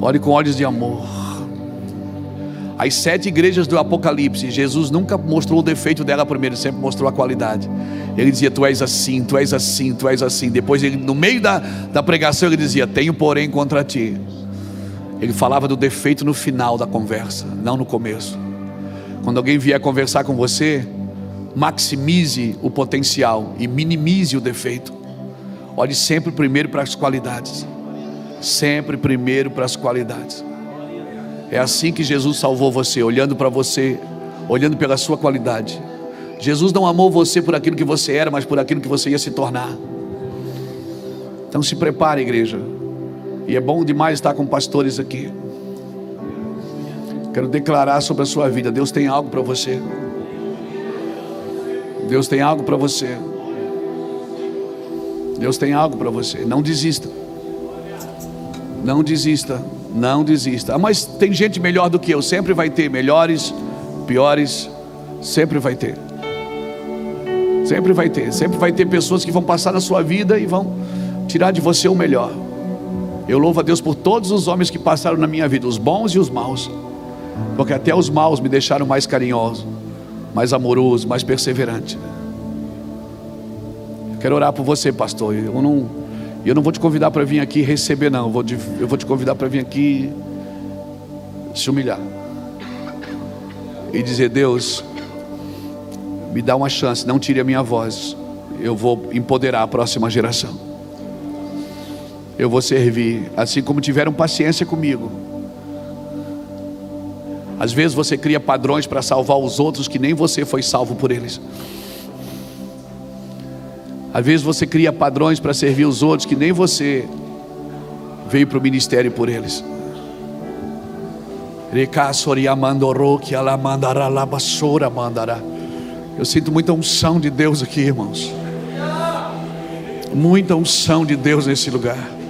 Olhe com olhos de amor. As 7 igrejas do Apocalipse, Jesus nunca mostrou o defeito dela primeiro, sempre mostrou a qualidade. Ele dizia: tu és assim, tu és assim, tu és assim. Depois ele, no meio da pregação, ele dizia: tenho porém contra ti. Ele falava do defeito no final da conversa, não no começo. Quando alguém vier conversar com você, maximize o potencial e minimize o defeito. Olhe sempre primeiro para as qualidades. Sempre primeiro para as qualidades. É assim que Jesus salvou você, olhando para você, olhando pela sua qualidade. Jesus não amou você por aquilo que você era, mas por aquilo que você ia se tornar. Então se prepare, igreja. E é bom demais estar com pastores aqui. Quero declarar sobre a sua vida: Deus tem algo para você. Deus tem algo para você. Deus tem algo para você. Não desista. Não desista. Não desista. Mas tem gente melhor do que eu. Sempre vai ter. Melhores, piores. Sempre vai ter. Sempre vai ter. Sempre vai ter pessoas que vão passar na sua vida e vão tirar de você o melhor. Eu louvo a Deus por todos os homens que passaram na minha vida, os bons e os maus. Porque até os maus me deixaram mais carinhoso, mais amoroso, mais perseverante. Eu quero orar por você, pastor. Eu não vou te convidar para vir aqui receber, não. Eu vou te convidar para vir aqui se humilhar e dizer: Deus, me dá uma chance, não tire a minha voz. Eu vou empoderar a próxima geração. Eu vou servir, assim como tiveram paciência comigo. Às vezes você cria padrões para salvar os outros que nem você foi salvo por eles. Às vezes você cria padrões para servir os outros que nem você veio para o ministério por eles. Eu sinto muita unção de Deus aqui, irmãos. Muita unção de Deus nesse lugar.